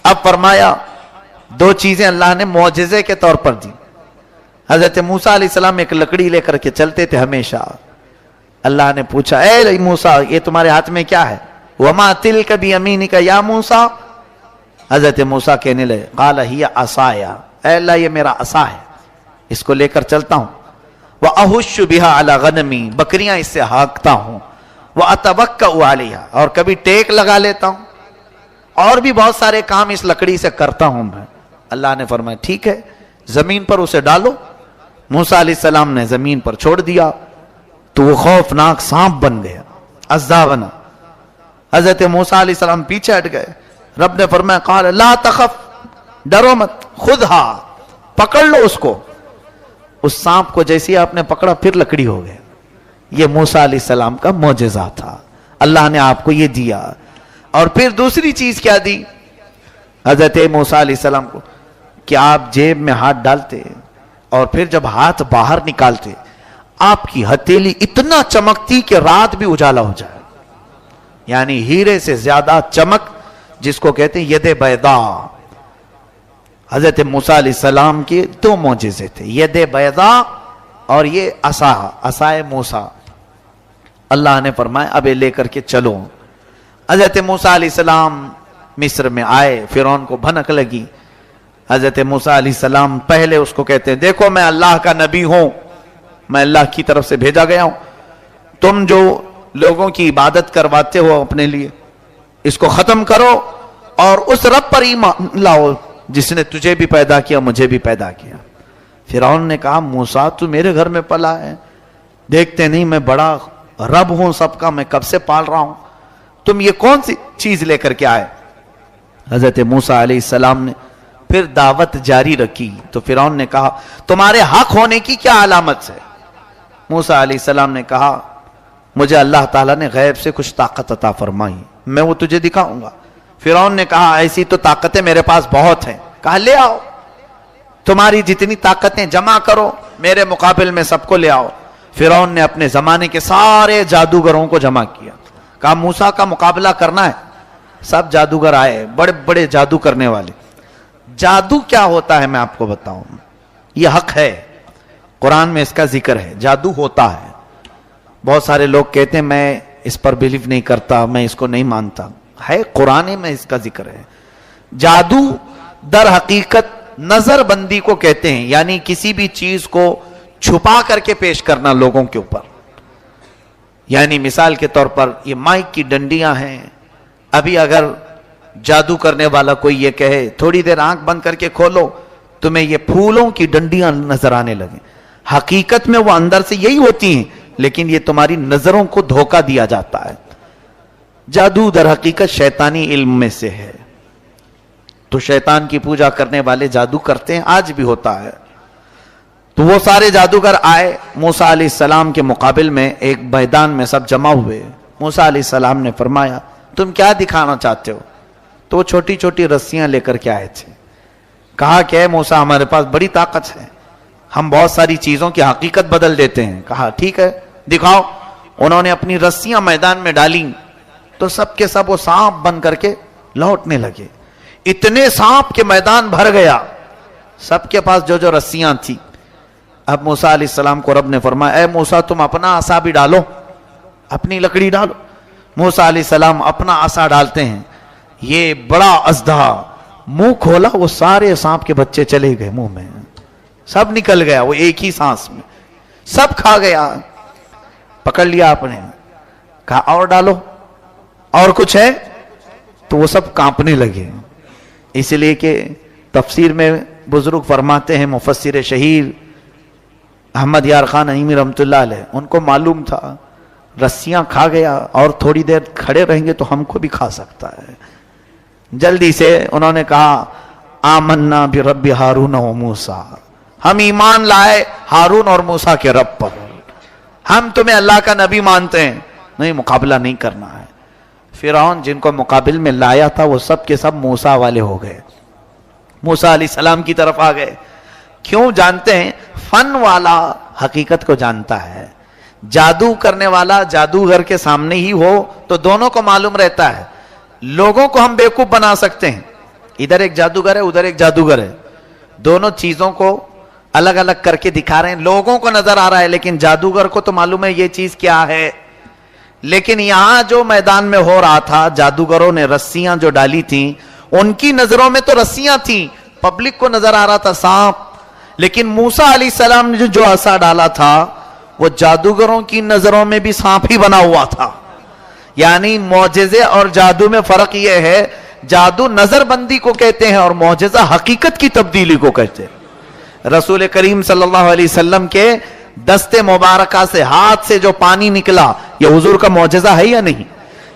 اب فرمایا 2 چیزیں اللہ نے معجزے کے طور پر دی. حضرت موسیٰ علیہ السلام ایک لکڑی لے کر کے چلتے تھے ہمیشہ. اللہ نے پوچھا اے موسیٰ یہ تمہارے ہاتھ میں کیا ہے؟ وما تلک بیمینک یا موسیٰ. حضرت موسیٰ کہنے لگے قال ہی عصایا، اے اللہ یہ میرا عصا ہے، اس کو لے کر چلتا ہوں. وأحش بها على غنمی، بکریاں اس سے ہانکتا ہوں. وأتوکأ علیہا، اور کبھی ٹیک لگا لیتا ہوں. اور بھی بہت سارے کام اس لکڑی سے کرتا ہوں میں. اللہ نے فرمایا ٹھیک ہے زمین پر اسے ڈالو. موسیٰ علیہ السلام نے زمین پر چھوڑ دیا تو وہ خوفناک سانپ بن گیا، عذابنا. حضرت موسیٰ علیہ السلام پیچھے ہٹ گئے. رب نے فرمایا قال لا تخف، ڈرو مت، خودھا، پکڑ لو اس کو. اس سانپ کو جیسے آپ نے پکڑا پھر لکڑی ہو گیا. یہ موسیٰ علیہ السلام کا معجزہ تھا، اللہ نے آپ کو یہ دیا. اور پھر دوسری چیز کیا دی حضرت موسیٰ علیہ السلام کو کہ آپ جیب میں ہاتھ ڈالتے اور پھر جب ہاتھ باہر نکالتے آپ کی ہتھیلی اتنا چمکتی کہ رات بھی اجالا ہو جائے. یعنی ہیرے سے زیادہ چمک، جس کو کہتے ہیں ید بیضاء. حضرت موسیٰ علیہ السلام کے 2 معجزے تھے، ید بیضاء اور یہ عصائے موسیٰ. اللہ نے فرمایا اب لے کر کے چلو. حضرت موسیٰ علیہ السلام مصر میں آئے. فرعون کو بھنک لگی. حضرت موسیٰ علیہ السلام پہلے اس کو کہتے ہیں دیکھو میں اللہ کا نبی ہوں، میں اللہ کی طرف سے بھیجا گیا ہوں. تم جو لوگوں کی عبادت کرواتے ہو اپنے لیے اس کو ختم کرو اور اس رب پر ایمان لاؤ جس نے تجھے بھی پیدا کیا مجھے بھی پیدا کیا. فرعون نے کہا موسیٰ تو میرے گھر میں پلا ہے، دیکھتے نہیں میں بڑا رب ہوں سب کا، میں کب سے پال رہا ہوں، تم یہ کون سی چیز لے کر کے آئے؟ حضرت موسیٰ علیہ السلام نے پھر دعوت جاری رکھی. تو فرعون نے کہا تمہارے حق ہونے کی کیا علامت ہے؟ موسیٰ علیہ السلام نے کہا مجھے اللہ تعالیٰ نے غیب سے کچھ طاقت عطا فرمائی، میں وہ تجھے دکھاؤں گا۔ فرعون نے کہا ایسی تو طاقتیں میرے پاس بہت ہیں۔ کہا لے آؤ، تمہاری جتنی طاقتیں جمع کرو، میرے مقابل میں سب کو لے آؤ۔ فرعون نے اپنے زمانے کے سارے جادوگروں کو جمع کیا، کہا موسیٰ کا مقابلہ کرنا ہے۔ سب جادوگر آئے، بڑے بڑے جادو کرنے والے۔ جادو کیا ہوتا ہے میں آپ کو بتاؤں، یہ حق ہے، قرآن میں اس کا ذکر ہے، جادو ہوتا ہے۔ بہت سارے لوگ کہتے ہیں میں اس پر بلیو نہیں کرتا، میں اس کو نہیں مانتا، ہے قرآن میں اس کا ذکر ہے۔ جادو در حقیقت نظر بندی کو کہتے ہیں، یعنی کسی بھی چیز کو چھپا کر کے پیش کرنا لوگوں کے اوپر۔ یعنی مثال کے طور پر یہ مائک کی ڈنڈیاں ہیں، ابھی اگر جادو کرنے والا کوئی یہ کہے تھوڑی دیر آنکھ بند کر کے کھولو تمہیں یہ پھولوں کی ڈنڈیاں نظر آنے لگیں، حقیقت میں وہ اندر سے یہی ہوتی ہیں، لیکن یہ تمہاری نظروں کو دھوکہ دیا جاتا ہے۔ جادو در حقیقت شیطانی علم میں سے ہے، تو شیطان کی پوجا کرنے والے جادو کرتے ہیں، آج بھی ہوتا ہے۔ تو وہ سارے جادوگر آئے موسیٰ علیہ السلام کے مقابل میں، ایک میدان میں سب جمع ہوئے۔ موسیٰ علیہ السلام نے فرمایا تم کیا دکھانا چاہتے ہو؟ تو وہ چھوٹی چھوٹی رسیاں لے کر کے آئے تھے۔ کہا کہ اے موسیٰ ہمارے پاس بڑی طاقت ہے، ہم بہت ساری چیزوں کی حقیقت بدل دیتے ہیں۔ کہا ٹھیک ہے دکھاؤ۔ انہوں نے اپنی رسیاں میدان میں ڈالیں تو سب کے سب وہ سانپ بن کر کے لوٹنے لگے، اتنے سانپ کے میدان بھر گیا، سب کے پاس جو جو رسیاں تھی۔ اب موسیٰ علیہ السلام کو رب نے فرمایا اے موسیٰ تم اپنا عصا بھی ڈالو، اپنی لکڑی ڈالو۔ موسیٰ علیہ السلام اپنا عصا ڈالتے ہیں، یہ بڑا اژدہا منہ کھولا، وہ سارے سانپ کے بچے چلے گئے منہ میں، سب نکل گیا، وہ ایک ہی سانس میں سب کھا گیا۔ پکڑ لیا آپ نے، کہا اور ڈالو، اور کچھ ہے؟ تو وہ سب کانپنے لگے۔ اس لیے کہ تفسیر میں بزرگ فرماتے ہیں، مفسر شہیر احمد یار خان نعیمی رحمۃ اللہ علیہ، ان کو معلوم تھا رسیاں کھا گیا اور تھوڑی دیر کھڑے رہیں گے تو ہم کو بھی کھا سکتا ہے۔ جلدی سے انہوں نے کہا آمنا برب ہارون و موسیٰ، ہم ایمان لائے ہارون اور موسیٰ کے رب پر، ہم تمہیں اللہ کا نبی مانتے ہیں، نہیں مقابلہ نہیں کرنا ہے۔ فرعون جن کو مقابل میں لایا تھا وہ سب کے سب موسیٰ والے ہو گئے، موسیٰ علیہ السلام کی طرف آ گئے۔ کیوں جانتے ہیں؟ فن والا حقیقت کو جانتا ہے، جادو کرنے والا جادوگر کے سامنے ہی ہو تو دونوں کو معلوم رہتا ہے۔ لوگوں کو ہم بیوقوف بنا سکتے ہیں، ادھر ایک جادوگر ہے ادھر ایک جادوگر ہے، دونوں چیزوں کو الگ الگ کر کے دکھا رہے ہیں، لوگوں کو نظر آ رہا ہے لیکن جادوگر کو تو معلوم ہے یہ چیز کیا ہے۔ لیکن یہاں جو میدان میں ہو رہا تھا، جادوگروں نے رسیاں جو ڈالی تھیں ان کی نظروں میں تو رسیاں تھیں، پبلک کو نظر آ رہا تھا سانپ، لیکن موسیٰ علیہ السلام نے جو عصا ڈالا تھا وہ جادوگروں کی نظروں میں بھی سانپ ہی بنا ہوا تھا۔ یعنی معجزے اور جادو میں فرق یہ ہے، جادو نظر بندی کو کہتے ہیں اور معجزہ حقیقت کی تبدیلی کو کہتے ہیں۔ رسول کریم صلی اللہ علیہ وسلم کے دست مبارکہ سے، ہاتھ سے جو پانی نکلا، یہ حضور کا معجزہ ہے یا نہیں؟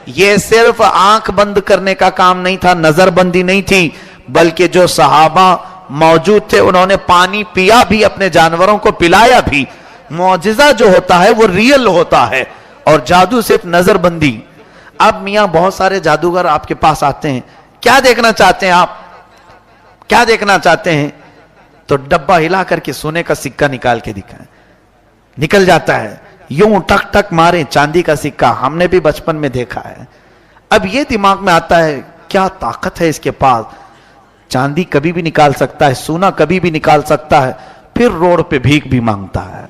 یہ صرف آنکھ بند کرنے کا کام نہیں تھا، نظر بندی نہیں تھی، بلکہ جو صحابہ موجود تھے انہوں نے پانی پیا بھی، اپنے جانوروں کو پلایا بھی۔ معجزہ جو ہوتا ہے وہ ریئل ہوتا ہے اور جادو صرف نظر بندی۔ اب میاں بہت سارے جادوگر آپ کے پاس آتے ہیں، کیا دیکھنا چاہتے ہیں آپ؟ کیا دیکھنا چاہتے ہیں؟ تو ڈبہ ہلا کر کے سونے کا سکہ نکال کے دکھائیں، نکل جاتا ہے، یوں ٹک ٹک مارے چاندی کا سکہ، ہم نے بھی بچپن میں دیکھا ہے۔ اب یہ دماغ میں آتا ہے کیا طاقت ہے اس کے پاس، چاندی کبھی بھی نکال سکتا ہے، سونا کبھی بھی نکال سکتا ہے، پھر روڈ پہ بھیک بھی مانگتا ہے۔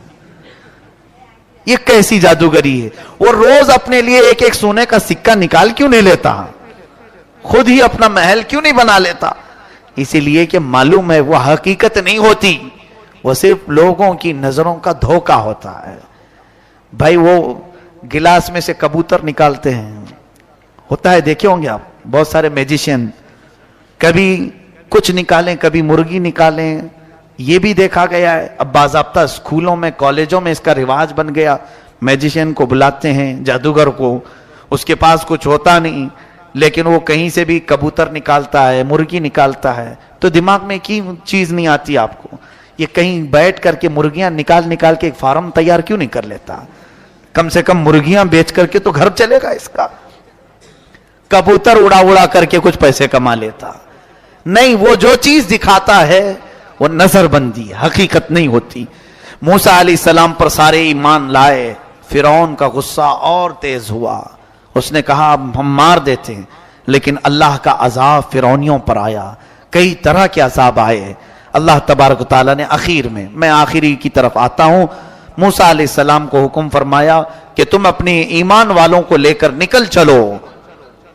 یہ کیسی جادوگری ہے؟ وہ روز اپنے لیے ایک ایک سونے کا سکہ نکال کیوں نہیں لیتا؟ خود ہی اپنا محل کیوں نہیں بنا لیتا؟ اسی لیے کہ معلوم ہے وہ حقیقت نہیں ہوتی، وہ صرف لوگوں کی نظروں کا دھوکہ ہوتا ہے۔ بھائی وہ گلاس میں سے کبوتر نکالتے ہیں، ہوتا ہے دیکھے ہوں گے آپ، بہت سارے میجیشین کبھی کچھ نکالیں کبھی مرغی نکالیں، یہ بھی دیکھا گیا ہے۔ اب باضابطہ اسکولوں میں کالجوں میں اس کا رواج بن گیا، میجیشین کو بلاتے ہیں، جادوگر کو، اس کے پاس کچھ ہوتا نہیں لیکن وہ کہیں سے بھی کبوتر نکالتا ہے، مرغی نکالتا ہے، تو دماغ میں کی چیز نہیں آتی آپ کو؟ یہ کہیں بیٹھ کر کے مرغیاں نکال نکال کے ایک فارم تیار کیوں نہیں کر لیتا؟ کم سے کم مرغیاں بیچ کر کے تو گھر چلے گا اس کا. کبوتر اڑا اڑا کر کے کچھ پیسے کما لیتا. نہیں، وہ جو چیز دکھاتا ہے وہ نظر بندی، حقیقت نہیں ہوتی. موسیٰ علیہ السلام پر سارے ایمان لائے. فرعون کا غصہ اور تیز ہوا. اس نے کہا اب ہم مار دیتے ہیں، لیکن اللہ کا عذاب فرعونیوں پر آیا. کئی طرح کے عذاب آئے. اللہ تبارک و تعالیٰ نے آخر میں آخری کی طرف آتا ہوں، موسیٰ علیہ السلام کو حکم فرمایا کہ تم اپنے ایمان والوں کو لے کر نکل چلو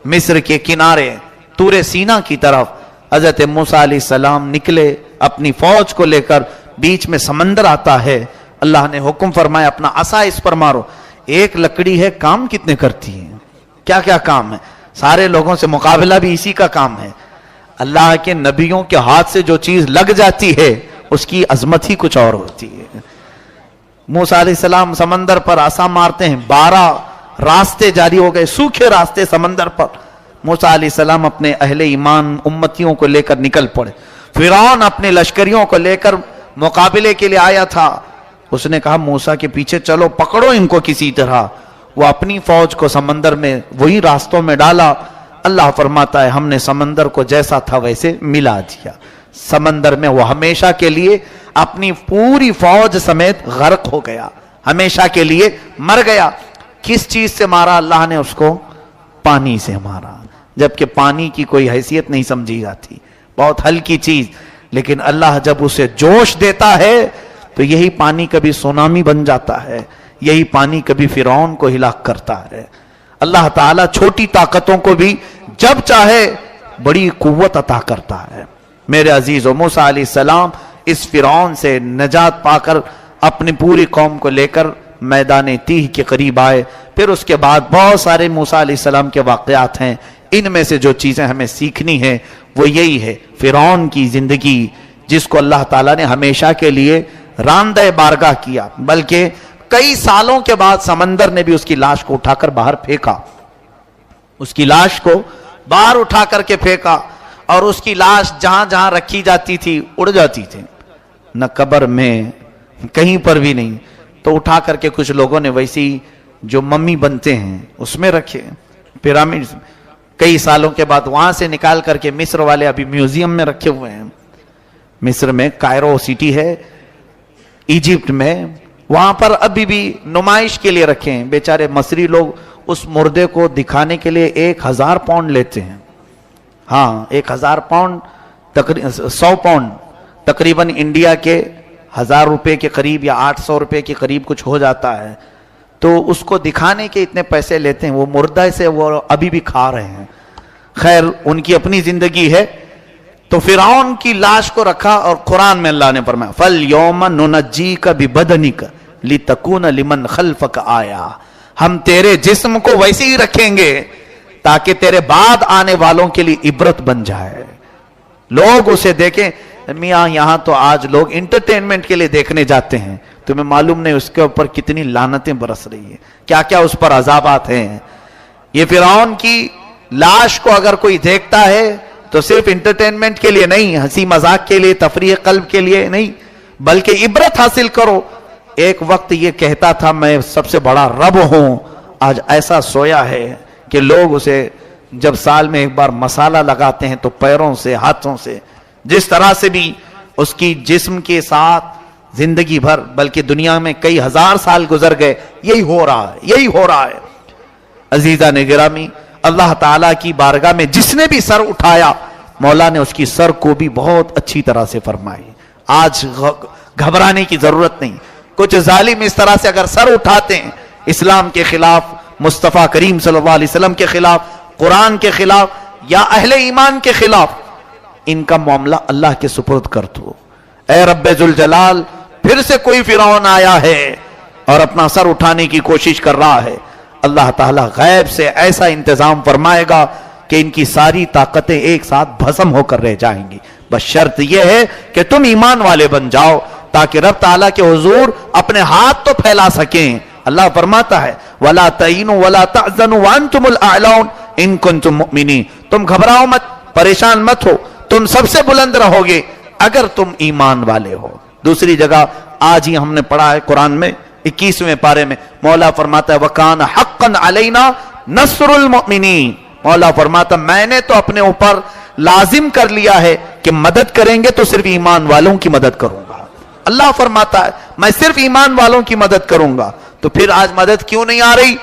مصر کے کنارے طور سینا کی طرف. حضرت موسیٰ علیہ السلام نکلے اپنی فوج کو لے کر. بیچ میں سمندر آتا ہے. اللہ نے حکم فرمایا اپنا عصا اس پر مارو. ایک لکڑی ہے، کام کتنے کرتی ہے، کیا کیا کام ہے. سارے لوگوں سے مقابلہ بھی اسی کا کام ہے. اللہ کے نبیوں کے ہاتھ سے جو چیز لگ جاتی ہے اس کی عظمت ہی کچھ اور ہوتی ہے. موسیٰ علیہ السلام سمندر پر عصا مارتے ہیں. 12 راستے جاری ہو گئے، سوکھے راستے سمندر پر. موسیٰ علیہ السلام اپنے اہل ایمان امتیوں کو لے کر نکل پڑے. فرعون اپنے لشکریوں کو لے کر مقابلے کے لیے آیا تھا. اس نے کہا موسیٰ کے پیچھے چلو، پکڑو ان کو کسی طرح. وہ اپنی فوج کو سمندر میں وہی راستوں میں ڈالا. اللہ فرماتا ہے ہم نے سمندر کو جیسا تھا ویسے ملا دیا. سمندر میں وہ ہمیشہ کے لیے اپنی پوری فوج سمیت غرق ہو گیا، ہمیشہ کے لیے مر گیا. کس چیز سے مارا اللہ نے اس کو؟ پانی سے مارا. جبکہ پانی کی کوئی حیثیت نہیں سمجھی جاتی، بہت ہلکی چیز. لیکن اللہ جب اسے جوش دیتا ہے تو یہی پانی کبھی سونامی بن جاتا ہے، یہی پانی کبھی فرعون کو ہلاک کرتا ہے. اللہ تعالیٰ چھوٹی طاقتوں کو بھی جب چاہے بڑی قوت عطا کرتا ہے. میرے عزیزو، موسیٰ علیہ السلام اس فرعون سے نجات پا کر اپنی پوری قوم کو لے کر میدان تیہ کے قریب آئے. پھر اس کے بعد بہت سارے موسیٰ علیہ السلام کے واقعات ہیں. ان میں سے جو چیزیں ہمیں سیکھنی ہے وہ یہی ہے، فرعون کی زندگی جس کو اللہ تعالیٰ نے ہمیشہ کے لیے راندہ بارگاہ کیا، بلکہ کئی سالوں کے بعد سمندر نے بھی اس کی لاش کو اٹھا کر باہر پھینکا. اس کی لاش کو باہر اٹھا کر کے پھینکا، اور اس کی لاش جہاں جہاں رکھی جاتی تھی اڑ جاتی تھی، نہ قبر میں کہیں پر بھی نہیں. تو اٹھا کر کے کچھ لوگوں نے ویسی جو ممی بنتے ہیں اس میں رکھے پیرامڈ. کئی سالوں کے بعد وہاں سے نکال کر کے مصر والے ابھی میوزیم میں رکھے ہوئے ہیں. مصر میں کائرو سٹی ہے ایجپٹ میں، وہاں پر ابھی بھی نمائش کے لیے رکھے ہیں. بیچارے مصری لوگ اس مردے کو دکھانے کے لیے 1000 پاؤنڈ لیتے ہیں. ہاں 1000 پاؤنڈ 100 پاؤنڈ تقریباً انڈیا کے 1000 روپے کے قریب یا 800 روپے کے قریب کچھ ہو جاتا ہے. تو اس کو دکھانے کے اتنے پیسے لیتے ہیں. وہ مردہ سے وہ ابھی بھی کھا رہے ہیں. خیر ان کی اپنی زندگی ہے. تو فرعون کی لاش کو رکھا، اور قرآن میں اللہ نے فرمایا فَالْيَوْمَ نُنَجِّيكَ بِبَدَنِكَ لِتَكُونَ لِمَنْ خَلْفَكَ آیَةً. ہم تیرے جسم کو ویسے ہی رکھیں گے تاکہ تیرے بعد آنے والوں کے لیے عبرت بن جائے، لوگ اسے دیکھیں. میاں یہاں تو آج لوگ انٹرٹینمنٹ کے لیے دیکھنے جاتے ہیں، تمہیں معلوم نہیں اس کے اوپر کتنی لعنتیں برس رہی ہیں، کیا کیا اس پر عذابات ہیں. یہ فرعون کی لاش کو اگر کوئی دیکھتا ہے تو صرف انٹرٹینمنٹ کے لیے نہیں، ہنسی مذاق کے لیے، تفریح قلب کے لیے نہیں، بلکہ عبرت حاصل کرو. ایک وقت یہ کہتا تھا میں سب سے بڑا رب ہوں، آج ایسا سویا ہے کہ لوگ اسے جب سال میں ایک بار مسالہ لگاتے ہیں تو پیروں سے ہاتھوں سے، جس طرح سے بھی اس کی جسم کے ساتھ زندگی بھر بلکہ دنیا میں کئی ہزار سال گزر گئے، یہی ہو رہا ہے. عزیزان گرامی، اللہ تعالیٰ کی بارگاہ میں جس نے بھی سر اٹھایا مولا نے اس کی سر کو بھی بہت اچھی طرح سے فرمائی. آج گھبرانے کی ضرورت نہیں. کچھ ظالم اس طرح سے اگر سر اٹھاتے ہیں اسلام کے خلاف، مصطفیٰ کریم صلی اللہ علیہ وسلم کے خلاف، قرآن کے خلاف یا اہل ایمان کے خلاف، ان کا معاملہ اللہ کے سپرد کر دو. اے رب ذوالجلال، پھر سے کوئی فرعون آیا ہے اور اپنا سر اٹھانے کی کوشش کر رہا ہے، اللہ تعالیٰ غیب سے ایسا انتظام فرمائے گا کہ ان کی ساری طاقتیں ایک ساتھ بھسم ہو کر رہ جائیں گی. بس شرط یہ ہے کہ تم ایمان والے بن جاؤ تاکہ رب تعالیٰ کے حضور اپنے ہاتھ تو پھیلا سکیں. اللہ فرماتا ہے وَلَا تَعِنُوا وَلَا تَعْزَنُوا وَأَنْتُمُ الْأَعْلَوْنَ إِن كُنتُم مُؤْمِنِينَ. تم گھبراؤ مت، پریشان مت ہو، تم سب سے بلند رہو گے اگر تم ایمان والے ہو. دوسری جگہ آج ہی ہم نے پڑھا ہے قرآن میں 21ویں پارے میں مولا فرماتا ہے وَكَانَ حَقًّا عَلَيْنَا نَصْرُ الْمُؤْمِنِينَ. مولا فرماتا میں نے تو اپنے اوپر لازم کر لیا ہے کہ مدد کریں گے تو صرف ایمان والوں کی مدد کروں گا. اللہ فرماتا ہے میں صرف ایمان والوں کی مدد کروں گا. تو پھر آج مدد کیوں نہیں آ رہی؟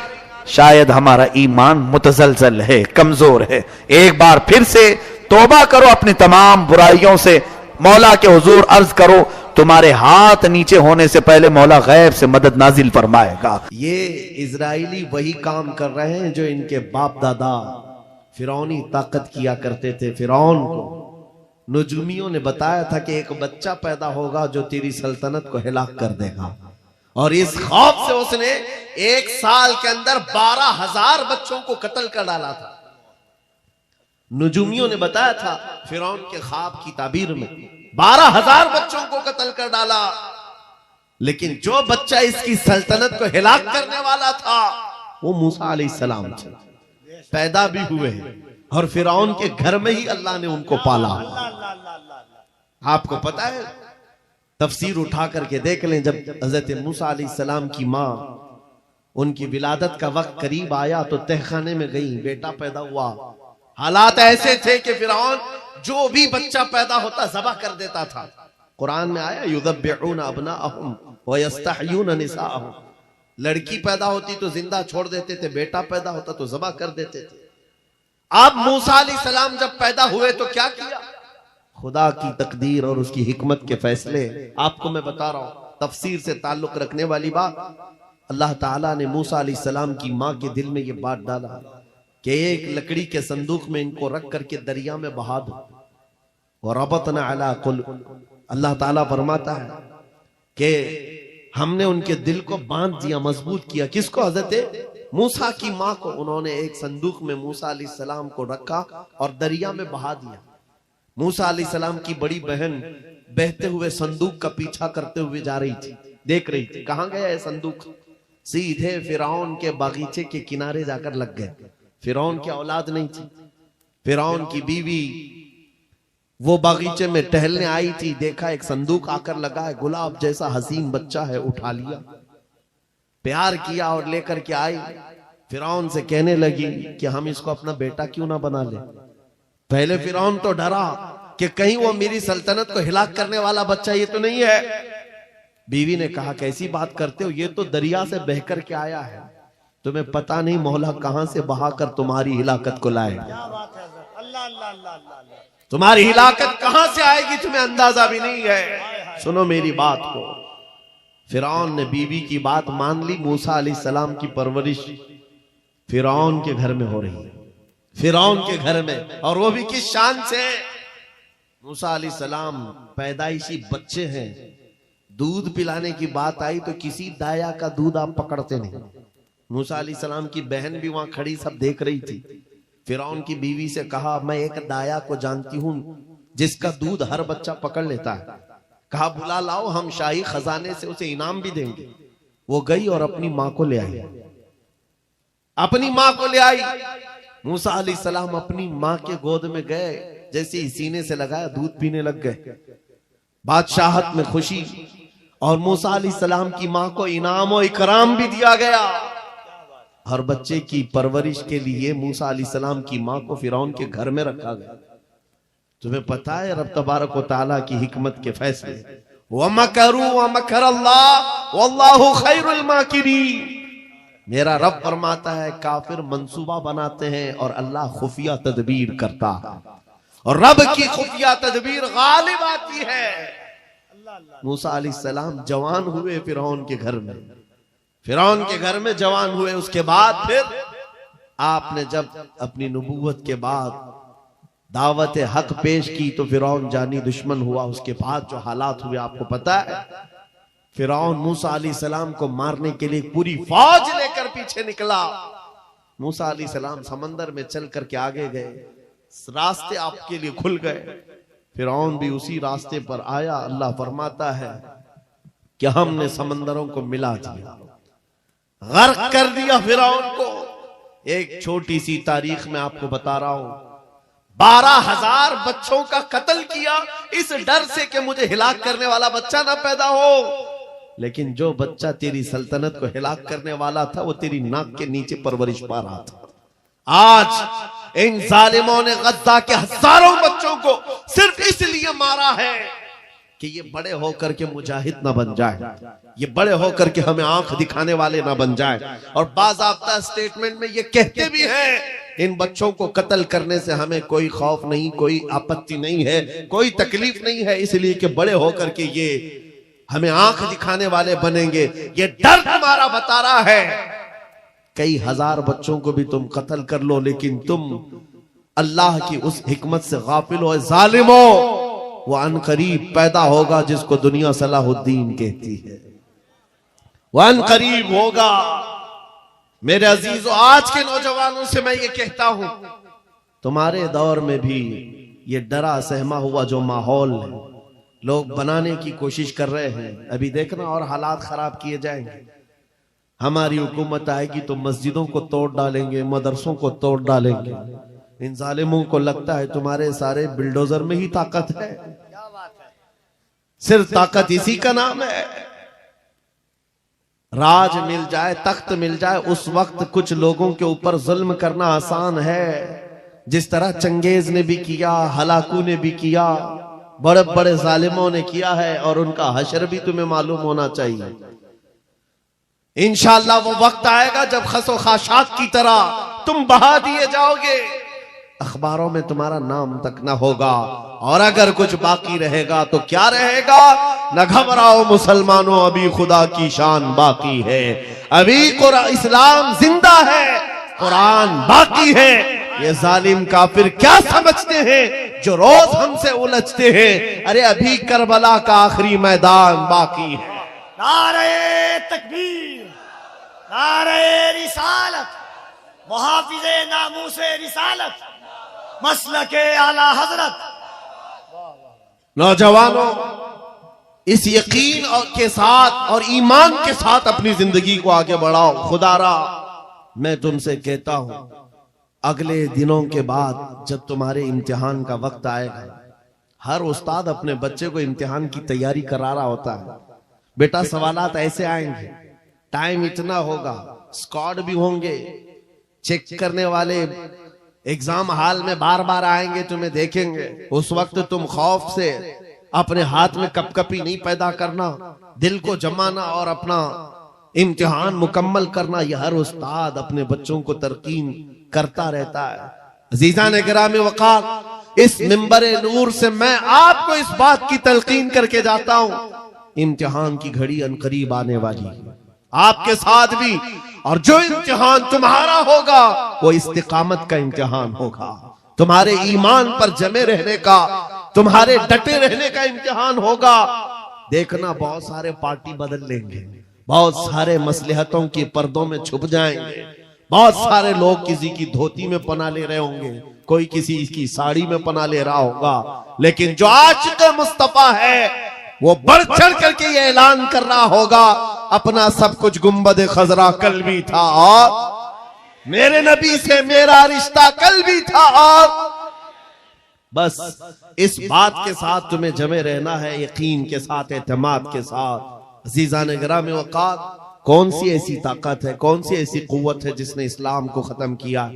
شاید ہمارا ایمان متزلزل ہے، کمزور ہے. ایک بار پھر سے توبہ کرو اپنی تمام برائیوں سے، مولا کے حضور عرض کرو تمہارے ہاتھ نیچے ہونے سے پہلے مولا غیب سے مدد نازل فرمائے گا.
یہ اسرائیلی وہی کام کر رہے ہیں جو ان کے باپ دادا فرعونی طاقت کیا کرتے تھے. فرعون کو نجومیوں نے بتایا تھا کہ ایک بچہ پیدا ہوگا جو تیری سلطنت کو ہلاک کر دے گا، اور اس خوف سے اس نے 1 سال کے اندر 12,000 بچوں کو قتل کر ڈالا تھا. نجومیوں نے بتایا تھا فرعون کے خواب کی تعبیر میں 12,000 بچوں کو قتل کر ڈالا، لیکن جو بچہ اس کی سلطنت کو ہلاک کرنے والا تھا وہ موسیٰ علیہ السلام تھے. پیدا بھی ہوئے ہیں اور فرعون کے گھر میں ہی اللہ نے ان کو پالا. آپ کو پتا ہے تفسیر اٹھا کر کے دیکھ لیں، جب حضرت موسیٰ علیہ السلام کی ماں ان کی ولادت کا وقت قریب آیا تو تہخانے میں گئی، بیٹا پیدا ہوا. حالات ایسے تھے کہ فرعون جو بھی بچہ پیدا ہوتا ذبح کر دیتا تھا. قرآن میں آیا یذبحون ابناءہم ویستحیون نساءہم. لڑکی پیدا ہوتی تو زندہ چھوڑ دیتے تھے، بیٹا پیدا ہوتا تو ذبح کر دیتے تھے. اب موسیٰ علیہ السلام جب پیدا ہوئے تو کیا کیا؟ خدا کی تقدیر اور اس کی حکمت کے فیصلے آپ کو میں بتا رہا ہوں. تفسیر سے تعلق رکھنے والی بات، اللہ تعالیٰ نے موسیٰ علیہ السلام کی ماں کے دل میں یہ بات ڈالا کہ ایک لکڑی کے صندوق میں ان کو رکھ کر کے دریا میں بہا دو. وَرَبَطْنَا عَلَىٰ قُلُوبِهِمْ. اللہ تعالیٰ فرماتا ہے کہ ہم نے ان کے دل کو باندھ دیا، مضبوط کیا. کس کو؟ حضرت موسیٰ کی ماں کو. انہوں نے ایک صندوق میں موسیٰ علیہ السلام کو رکھا اور دریا میں بہا دیا. موسیٰ علیہ السلام کی بڑی بہن بہتے ہوئے صندوق کا پیچھا کرتے ہوئے جا رہی تھی، دیکھ رہی تھی کہاں گیا ہے صندوق. سیدھے فرعون کے باغیچے کے کنارے جا کر لگ گئے. فرعون کی اولاد نہیں تھی، فرعون کی بیوی وہ باغیچے میں ٹہلنے آئی تھی، دیکھا ایک صندوق آ کر لگا ہے، گلاب جیسا حسین بچہ ہے، اٹھا لیا، پیار کیا اور لے کر کے آئی. فرعون سے کہنے لگی کہ ہم اس کو اپنا بیٹا کیوں نہ بنا لیں. پہلے فرعون تو ڈرا کہ کہیں وہ میری سلطنت کو ہلاک کرنے والا بچہ یہ تو نہیں ہے. بیوی نے کہا کیسی بات کرتے ہو، یہ تو دریا سے بہ کر کے آیا ہے، تمہیں پتا نہیں مولا کہاں سے بہا کر تمہاری ہلاکت کو لائے گا. تمہاری ہلاکت کہاں سے آئے گی تمہیں اندازہ بھی نہیں ہے. سنو میری بات کو. فرعون نے بیوی کی بات مان لی. موسیٰ علیہ السلام کی پرورش فرعون کے گھر میں ہو رہی ہے، فرعون کے گھر میں، اور وہ بھی کس شان سے. موسیٰ علیہ السلام پیدائشی بچے ہیں. دودھ پلانے کی بات آئی تو کسی دایا کا دودھ آپ پکڑتے نہیں. موسیٰ علیہ السلام کی بہن بھی وہاں کھڑی سب دیکھ رہی تھی. فرعون کی بیوی سے کہا میں ایک دایا کو جانتی ہوں جس کا دودھ ہر بچہ پکڑ لیتا ہے. کہا بلا لاؤ، ہم شاہی خزانے سے اسے انعام بھی دیں گے. وہ گئی اور اپنی ماں کو لے آئی، اپنی ماں کو لے آئی. موسیٰ علیہ السلام اپنی ماں کے گود میں گئے، جیسے ہی سینے سے لگایا دودھ پینے لگ گئے. بادشاہت میں خوشی، اور موسیٰ علیہ السلام کی ماں کو انعام و اکرام بھی دیا گیا. ہر بچے کی پرورش کے لیے موسیٰ علیہ السلام کی ماں کو فرعون کے گھر میں رکھا گیا. تمہیں پتا ہے رب تبارک و تعالیٰ کی حکمت کے فیصلے. وَمَكَرُوا وَمَكَرَ اللَّهُ وَاللَّهُ خَيْرُ الْمَاكِرِينَ. میرا رب فرماتا ہے کافر منصوبہ بناتے ہیں اور اللہ خفیہ تدبیر کرتا ہے، اور رب کی خفیہ تدبیر غالب آتی ہے. موسیٰ علیہ السلام جوان ہوئے فرعون کے گھر میں، فرعون کے گھر میں جوان ہوئے. اس کے بعد پھر آپ نے جب اپنی نبوت کے بعد دعوت حق پیش کی تو فرعون جانی دشمن ہوا. اس کے بعد جو حالات ہوئے آپ کو پتا ہے. فرعون موسیٰ علیہ السلام کو مارنے کے لیے پوری فوج لے کر پیچھے نکلا. موسیٰ علیہ السلام سمندر میں چل کر کے آگے گئے، راستے آپ کے لیے کھل گئے. فرعون بھی اسی راستے پر آیا. اللہ فرماتا ہے کہ ہم نے سمندروں کو ملا دیا، غرق کر دیا فرعون کو. ایک چھوٹی سی تاریخ میں آپ کو بتا رہا ہوں. 12,000 بچوں کا قتل کیا اس ڈر سے کہ مجھے ہلاک کرنے والا بچہ نہ پیدا ہو. لیکن جو بچہ تیری سلطنت کو ہلاک کرنے والا تھا وہ تیری ناک کے نیچے پرورش پا رہا تھا. آج ان ظالموں نے غزہ کے ہزاروں بچوں کو صرف اس لیے مارا ہے کہ یہ بڑے ہو کر کے مجاہد نہ بن جائے, یہ بڑے ہو کر کے ہمیں آنکھ دکھانے والے نہ بن جائیں. اور باضابطہ سٹیٹمنٹ میں یہ کہتے بھی ہیں ان بچوں کو قتل کرنے سے ہمیں کوئی خوف نہیں, کوئی آپتی نہیں ہے, کوئی تکلیف نہیں ہے, اس لیے کہ بڑے ہو کر کے یہ ہمیں آنکھ دکھانے والے بنیں گے. یہ ڈر تمہارا بتا رہا ہے کئی ہزار بچوں کو بھی تم قتل کر لو لیکن تم اللہ کی اس حکمت سے غافل ہو. ظالموں, وہ ان قریب پیدا ہوگا جس کو دنیا صلاح الدین کہتی ہے, وہ ان قریب ہوگا. میرے عزیزو, آج کے نوجوانوں سے میں یہ کہتا ہوں تمہارے دور میں بھی یہ ڈرا سہما ہوا جو ماحول لوگ بنانے کی کوشش کر رہے ہیں, ابھی دیکھنا اور حالات خراب کیے جائیں گے. ہماری حکومت آئے گی تو مسجدوں کو توڑ ڈالیں گے, مدرسوں کو توڑ ڈالیں گے. ان ظالموں کو لگتا ہے تمہارے سارے بلڈوزر میں ہی طاقت ہے, صرف طاقت اسی کا نام ہے. راج مل جائے, تخت مل جائے, اس وقت کچھ لوگوں کے اوپر ظلم کرنا آسان ہے, جس طرح چنگیز نے بھی کیا, ہلاکو نے بھی کیا, بڑے بڑے ظالموں نے کیا ہے, اور ان کا حشر بھی تمہیں معلوم ہونا چاہیے. انشاءاللہ وہ وقت آئے گا جب خس و خاشاک کی طرح تم بہا دیے جاؤ گے, اخباروں میں تمہارا نام تک نہ ہوگا. اور اگر کچھ باقی رہے گا تو کیا رہے گا؟ نہ گھبراؤ مسلمانوں, ابھی خدا کی شان باقی ہے, ابھی اسلام زندہ ہے, قرآن باقی ہے. یہ ظالم کافر کیا سمجھتے ہیں جو روز ہم سے الجھتے ہیں؟ ارے ابھی کربلا کا آخری میدان باقی ہے.
نعرہ تکبیر, نعرہ رسالت, محافظ ناموس رسالت, مسلک اعلی حضرت.
نوجوانوں, اس یقین کے ساتھ اور ایمان کے ساتھ اپنی زندگی کو آگے بڑھاؤ. خدا را میں تم سے کہتا ہوں اگلے دنوں کے بعد جب تمہارے امتحان کا وقت آئے گا, ہر استاد اپنے بچے کو امتحان کی تیاری کرا رہا ہوتا ہے. بیٹا سوالات ایسے آئیں گے, ٹائم اتنا ہوگا, اسکواڈ بھی ہوں گے, چیک کرنے والے ایگزام ہال میں بار بار آئیں گے, تمہیں دیکھیں گے. اس وقت تم خوف سے اپنے ہاتھ میں کپ کپی نہیں پیدا کرنا, دل کو جمانا اور اپنا امتحان مکمل کرنا. یہ ہر استاد اپنے بچوں کو ترقین کرتا رہتا ہے. عزیزان گرامی وقار, اس منبر نور سے میں آپ کو اس بات کی تلقین کر کے جاتا ہوں امتحان کی گھڑی ان قریب آنے والی ہے, آپ کے ساتھ بھی. اور جو امتحان تمہارا ہوگا وہ استقامت کا امتحان ہوگا, تمہارے ایمان پر جمے رہنے کا, تمہارے ڈٹے رہنے کا امتحان ہوگا. دیکھنا بہت سارے پارٹی بدل لیں گے, بہت سارے مصلحتوں کی پردوں میں چھپ جائیں گے, بہت سارے لوگ کسی کی دھوتی میں پناہ لے رہے ہوں گے, کوئی کسی کی ساڑی میں پناہ لے رہا ہوگا. لیکن جو عاشق مصطفیٰ ہے وہ بڑھ چڑھ کر کے یہ اعلان کر رہا ہوگا اپنا سب کچھ گنبد خضرا کل بھی تھا, اور میرے نبی سے میرا رشتہ کل بھی تھا. اور بس اس بات کے ساتھ تمہیں جمے رہنا ہے, یقین کے ساتھ, اعتماد کے ساتھ. عزیزان گرامی وقار, کون سی ایسی طاقت ہے, کون سی ایسی قوت ہے جس نے اسلام کو ختم کیا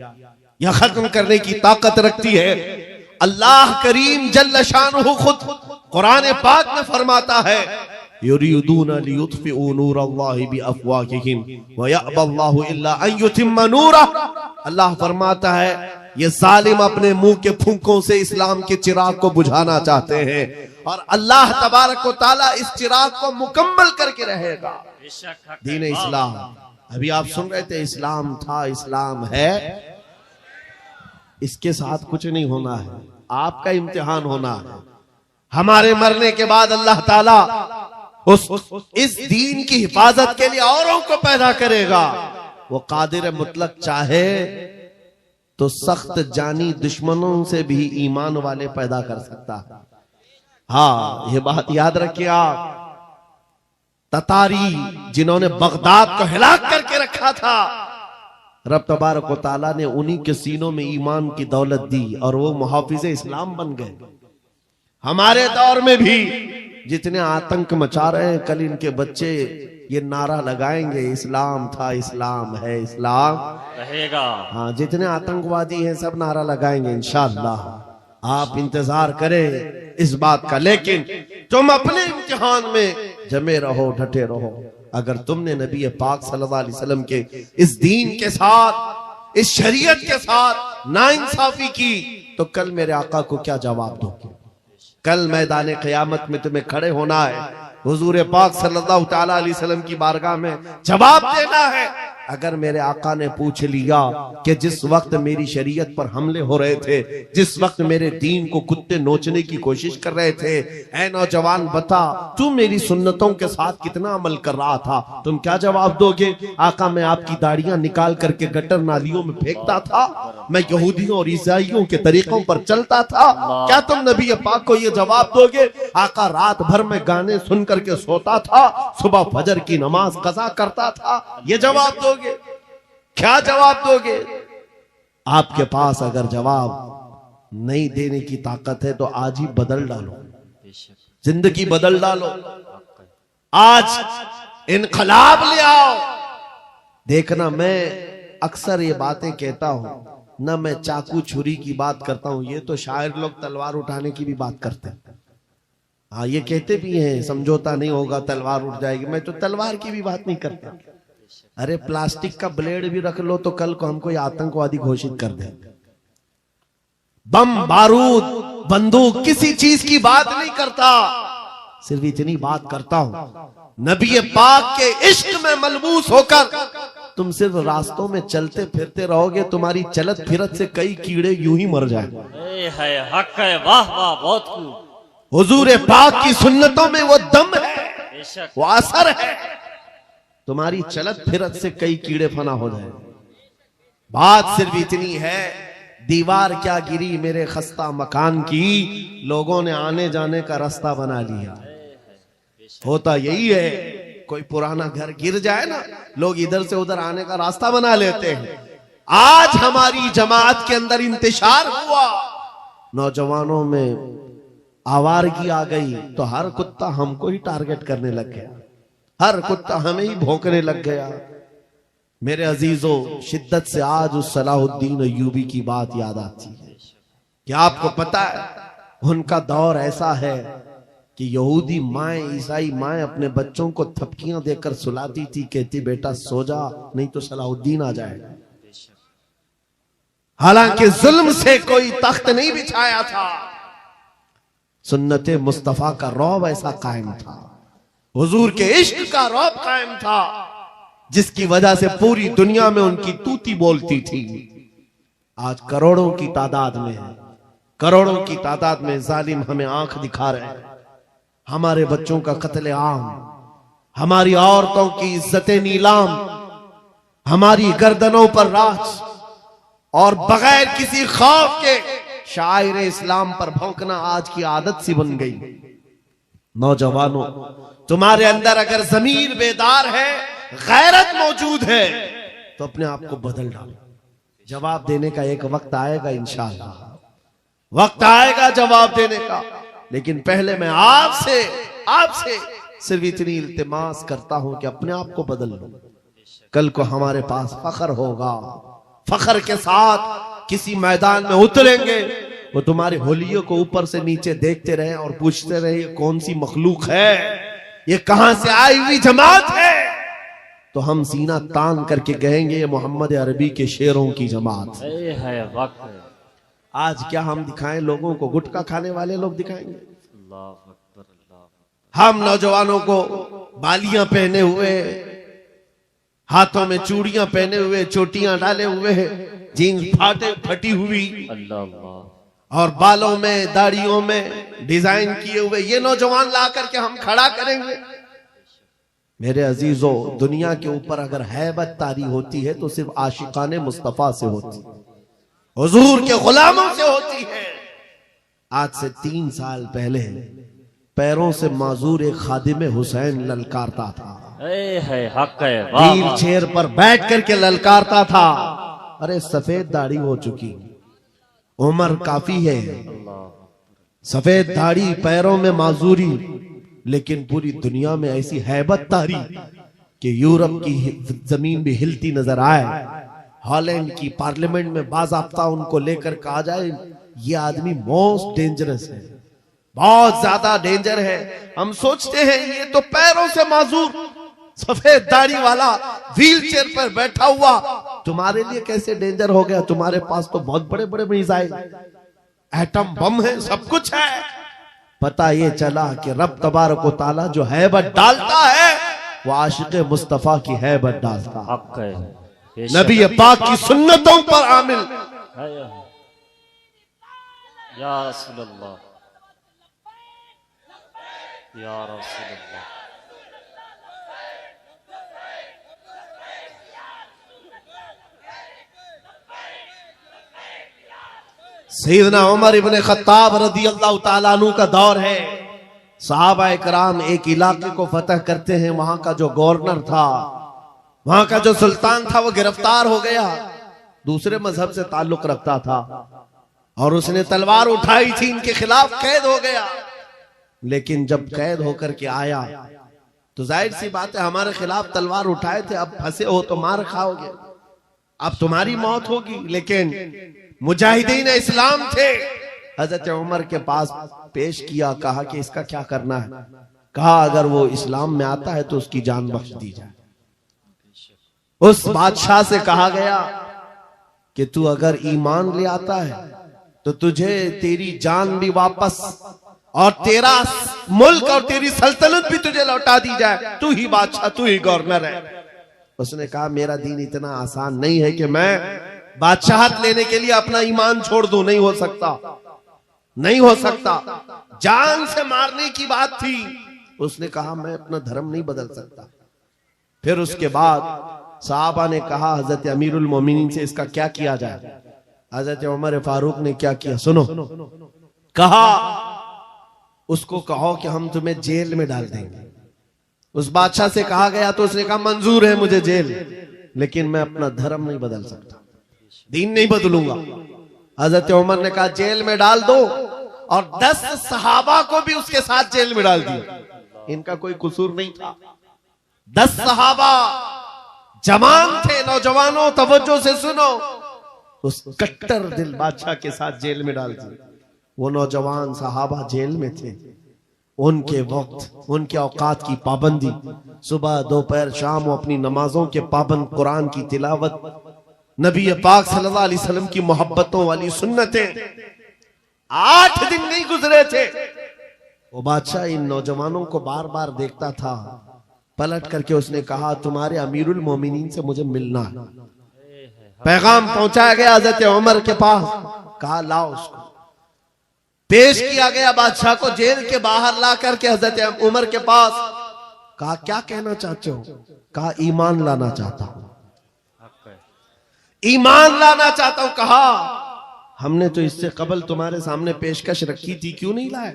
یا ختم کرنے کی طاقت رکھتی ہے؟ اللہ کریم جل شانہ خود قرآن پاک میں فرماتا ہے یریدون لیطفئوا نور اللہ بافواہہم ویأبی اللہ الا ان یتم نورہ. اللہ فرماتا ہے یہ ظالم اپنے منہ کے پھونکوں سے اسلام کے چراغ کو بجھانا چاہتے ہیں, اور اللہ تبارک و تعالی اس چراغ کو مکمل کر کے رہے گا. دین اسلام, ابھی آپ سن رہے تھے اسلام تھا, اسلام ہے, اس کے ساتھ کچھ نہیں ہونا ہے, آپ کا امتحان ہونا ہے. ہمارے مرنے کے بعد اللہ تعالیٰ اس دین کی حفاظت کے لیے اوروں کو پیدا کرے گا. وہ قادر مطلق چاہے تو سخت جانی دشمنوں سے بھی ایمان والے پیدا کر سکتا ہے. ہاں یہ بات یاد رکھیے آپ, تتاری جنہوں نے بغداد کو ہلاک کر کے رکھا تھا, رب تبارک و تعالیٰ نے انہی کے سینوں میں ایمان کی دولت دی اور وہ محافظ اسلام بن گئے. ہمارے دور میں بھی جتنے آتنک مچا رہے ہیں، کل ان کے بچے یہ نعرہ لگائیں گے اسلام تھا، اسلام ہے، اسلام
رہے گا.
ہاں، جتنے آتنکوادی ہیں سب نعرہ لگائیں گے انشاءاللہ. آپ انتظار کریں اس بات کا. لیکن تم اپنے امتحان میں جمے رہو، ڈٹے رہو. اگر تم نے نبی پاک صلی اللہ علیہ وسلم کے اس دین کے ساتھ، اس شریعت کے ساتھ ناانصافی کی تو کل میرے آقا کو کیا جواب دو گے؟ کل میدان قیامت میں تمہیں کھڑے ہونا ہے، حضور پاک صلی اللہ تعالی علیہ وسلم کی بارگاہ میں جواب دینا ہے. اگر میرے آقا نے پوچھ لیا کہ جس وقت میری شریعت پر حملے ہو رہے تھے، جس وقت میرے دین کو کتے نوچنے کی کوشش کر رہے تھے، اے نوجوان بتا تو میری سنتوں کے ساتھ کتنا عمل کر رہا تھا، تم کیا جواب دو گے؟ آقا میں آپ کی داڑیاں نکال کر کے گٹر نالیوں میں پھینکتا تھا، میں یہودیوں اور عیسائیوں کے طریقوں پر چلتا تھا، کیا تم نبی پاک کو یہ جواب دو گے؟ آقا رات بھر میں گانے سن کر کے سوتا تھا، صبح فجر کی نماز قضا کرتا تھا، یہ جواب دو گے؟ کیا جواب دو گے؟ آپ کے پاس اگر جواب نہیں دینے کی طاقت ہے تو آج ہی بدل ڈالو، زندگی بدل ڈالو، آج انقلاب لے آؤ. دیکھنا میں اکثر یہ باتیں کہتا ہوں، نہ میں چاقو چھری کی بات کرتا ہوں، یہ تو شاعر لوگ تلوار اٹھانے کی بھی بات کرتے ہیں. ہاں یہ کہتے بھی ہیں سمجھوتا نہیں ہوگا تلوار اٹھ جائے گی، میں تو تلوار کی بھی بات نہیں کرتا. ارے پلاسٹک کا بلیڈ بھی رکھ لو تو کل کو ہم کو یہ آتنکوادی گھوشت کر دیں. بم بارود بندوق کسی چیز کی بات نہیں کرتا، صرف اتنی بات کرتا ہوں نبی پاک کے عشق میں ملبوس ہو کر تم صرف راستوں میں چلتے پھرتے رہو گے، تمہاری چلت پھرت سے کئی کیڑے یوں ہی مر جائیں.
حق ہے، واہ واہ، بہت خوب.
حضور پاک کی سنتوں میں وہ دم ہے، وہ اثر ہے، تمہاری چلت پھرت سے کئی کیڑے فنا ہو جائیں. بات صرف اتنی ہے، دیوار کیا گری میرے خستہ مکان کی، لوگوں نے آنے جانے کا راستہ بنا لیا. ہوتا یہی ہے، کوئی پرانا گھر گر جائے نا، لوگ ادھر سے ادھر آنے کا راستہ بنا لیتے ہیں. آج ہماری جماعت کے اندر انتشار ہوا، نوجوانوں میں آوارگی آ گئی تو ہر کتا ہم کو ہی ٹارگٹ کرنے لگ گیا، ہر کتا ہمیں ہی بھونکنے لگ گیا. میرے عزیزو، شدت سے آج اس صلاح الدین ایوبی کی بات یاد آتی ہے. کیا آپ کو پتا ہے ان کا دور ایسا ہے کہ یہودی مائیں، عیسائی مائیں اپنے بچوں کو تھپکیاں دے کر سلاتی تھی، کہتی بیٹا سو جا نہیں تو صلاح الدین آ جائے. حالانکہ ظلم سے کوئی تخت نہیں بچھایا تھا، سنت مصطفیٰ کا رعب ایسا قائم تھا، حضور کے عشق کا رعب قائم تھا، جس کی وجہ سے پوری دنیا میں ان کی توتی بولتی تھی. آج کروڑوں کی تعداد میں، کروڑوں کی تعداد میں ظالم ہمیں آنکھ دکھا رہے ہیں. ہمارے بچوں کا قتل عام، ہماری عورتوں کی عزت نیلام، ہماری گردنوں پر راج، اور بغیر کسی خوف کے شاعر اسلام پر بھونکنا آج کی عادت سی بن گئی. نوجوانوں، تمہارے اندر اگر ضمیر بیدار ہے، غیرت موجود ہے تو اپنے آپ کو بدل ڈالو. جواب دینے کا ایک وقت آئے گا انشاءاللہ، وقت آئے گا جواب دینے کا. لیکن پہلے میں آپ سے صرف اتنی التماس کرتا ہوں کہ اپنے آپ کو بدل لو. کل کو ہمارے پاس فخر ہوگا، فخر کے ساتھ کسی میدان میں اتریں گے، وہ تمہارے ہولیوں کو اوپر سے نیچے دیکھتے رہیں اور پوچھتے رہیں یہ کون سی مخلوق ہے، یہ کہاں سے آئی ہوئی جماعت ہے. تو ہم سینہ تان کر کے کہیں گے یہ محمد عربی کے شیروں کی جماعت ہے. آج کیا ہم دکھائیں لوگوں کو؟ گٹکا کھانے والے لوگ دکھائیں گے. ہم نوجوانوں کو بالیاں پہنے ہوئے، ہاتھوں میں چوڑیاں پہنے ہوئے، چوٹیاں ڈالے ہوئے، جینز پھٹی ہوئی، اور بالوں میں داڑھیوں میں ڈیزائن کیے ہوئے یہ نوجوان لا کر کے ہم کھڑا کریں گے؟ میرے عزیزو، دنیا کے اوپر اگر ہیبت طاری ہوتی ہے تو صرف عاشقان مصطفیٰ سے ہوتی ہے، حضور کے غلاموں سے ہوتی ہے. آج سے 3 سال پہلے پیروں سے معذور ایک خادم حسین للکارتا تھا.
اے ہے حق ہے واہ
ویل
واہ
چیئر پر بیٹھ کر کے للکارتا تھا، ارے سفید داڑھی ہو چکی، عمر کافی ہے، سفید داڑھی، پیروں میں معذوری، لیکن پوری دنیا میں ایسی ہیبت تاری کہ یورپ کی زمین بھی ہلتی نظر آئے، ہالینڈ کی پارلیمنٹ میں باضابطہ ان کو لے کر کہا جائے یہ آدمی موسٹ ڈینجرس ہے، بہت زیادہ ڈینجر ہے۔ ہم سوچتے ہیں یہ تو پیروں سے معذور سفید داڑھی والا ویل چیئر پر بیٹھا ہوا تمہارے لیے کیسے ڈینجر ہو گیا؟ تمہارے پاس تو بہت بڑے بڑے میزائل، ایٹم بم ہے، سب کچھ ہے۔ پتہ یہ چلا کہ رب تبارک و تعالی جو ہیبت ڈالتا ہے وہ عاشق مصطفیٰ کی ہیبت ڈالتا ہے،
حق ہے بے شک۔
نبی پاک کی سنتوں پر عامل۔
یا رسول اللہ یا رسول اللہ۔
سیدنا عمر ابن خطاب رضی اللہ تعالیٰ عنہ کا دور ہے، صحابہ اکرام ایک علاقے کو فتح کرتے ہیں، وہاں کا جو گورنر تھا، وہاں کا جو سلطان تھا وہ گرفتار ہو گیا، دوسرے مذہب سے تعلق رکھتا تھا اور اس نے تلوار اٹھائی تھی، ان کے خلاف قید ہو گیا۔ لیکن جب قید ہو کر کے آیا تو ظاہر سی بات ہے ہمارے خلاف تلوار اٹھائے تھے، اب پھنسے ہو تو مار کھاؤ گے، اب تمہاری موت ہوگی، لیکن مجاہدین اسلام تھے، حضرت عمر کے پاس پیش کیا، کہا کہ اس کا کیا کرنا ہے؟ کہا اگر وہ اسلام میں آتا ہے تو اس کی جان بخش دی جائے۔ اس بادشاہ سے کہا گیا کہ تو اگر ایمان لے آتا ہے تو تجھے تیری جان بھی واپس اور تیرا ملک اور تیری سلطنت بھی تجھے لوٹا دی جائے، تو ہی بادشاہ، تو ہی گورنر ہے۔ اس نے کہا میرا دین اتنا آسان نہیں ہے کہ میں بادشاہت لینے کے لیے اپنا ایمان چھوڑ دوں، نہیں ہو سکتا، نہیں ہو سکتا، جان سے مارنے کی بات تھی۔ اس نے کہا میں اپنا دھرم نہیں بدل سکتا۔ پھر اس کے بعد صحابہ نے کہا حضرت امیر المومنین سے اس کا کیا کیا جائے؟ حضرت عمر فاروق نے کیا کیا سنو، کہا اس کو کہو کہ ہم تمہیں جیل میں ڈال دیں گے۔ اس بادشاہ سے کہا گیا تو اس نے کہا منظور ہے مجھے جیل، لیکن میں اپنا دھرم نہیں بدل سکتا، دین نہیں بدلوں گا۔ حضرت عمر نے کہا جیل میں ڈال دو، اور 10 صحابہ کو بھی اس کے ساتھ جیل میں ڈال دیا، ان کا کوئی قصور نہیں تھا۔ 10 صحابہ جوان تھے، نوجوانوں توجہ سے سنو، اس کٹر دل بادشاہ کے ساتھ جیل میں ڈال دیا۔ وہ نوجوان صحابہ جیل میں تھے، ان کے وقت، ان کے اوقات کی پابندی، صبح دوپہر شام وہ اپنی نمازوں کے پابند، قرآن کی تلاوت، نبی پاک صلی اللہ علیہ وسلم کی محبتوں والی سنتیں، 8 دن نہیں گزرے تھے۔ وہ بادشاہ ان نوجوانوں کو بار بار دیکھتا تھا، پلٹ کر کے اس نے کہا تمہارے امیر المومنین سے مجھے ملنا ہے۔ پیغام پہنچایا گیا حضرت عمر کے پاس، کہا لاؤ اس کو۔ پیش کیا گیا بادشاہ کو، جیل کے باہر لا کر کے حضرت عمر کے پاس، کہا کیا کہنا چاہتے ہو؟ کہا ایمان لانا چاہتا ہوں، ایمان لانا چاہتا ہوں۔ کہا ہم نے تو اس سے قبل تمہارے سامنے پیشکش رکھی تھی، کیوں نہیں لائے؟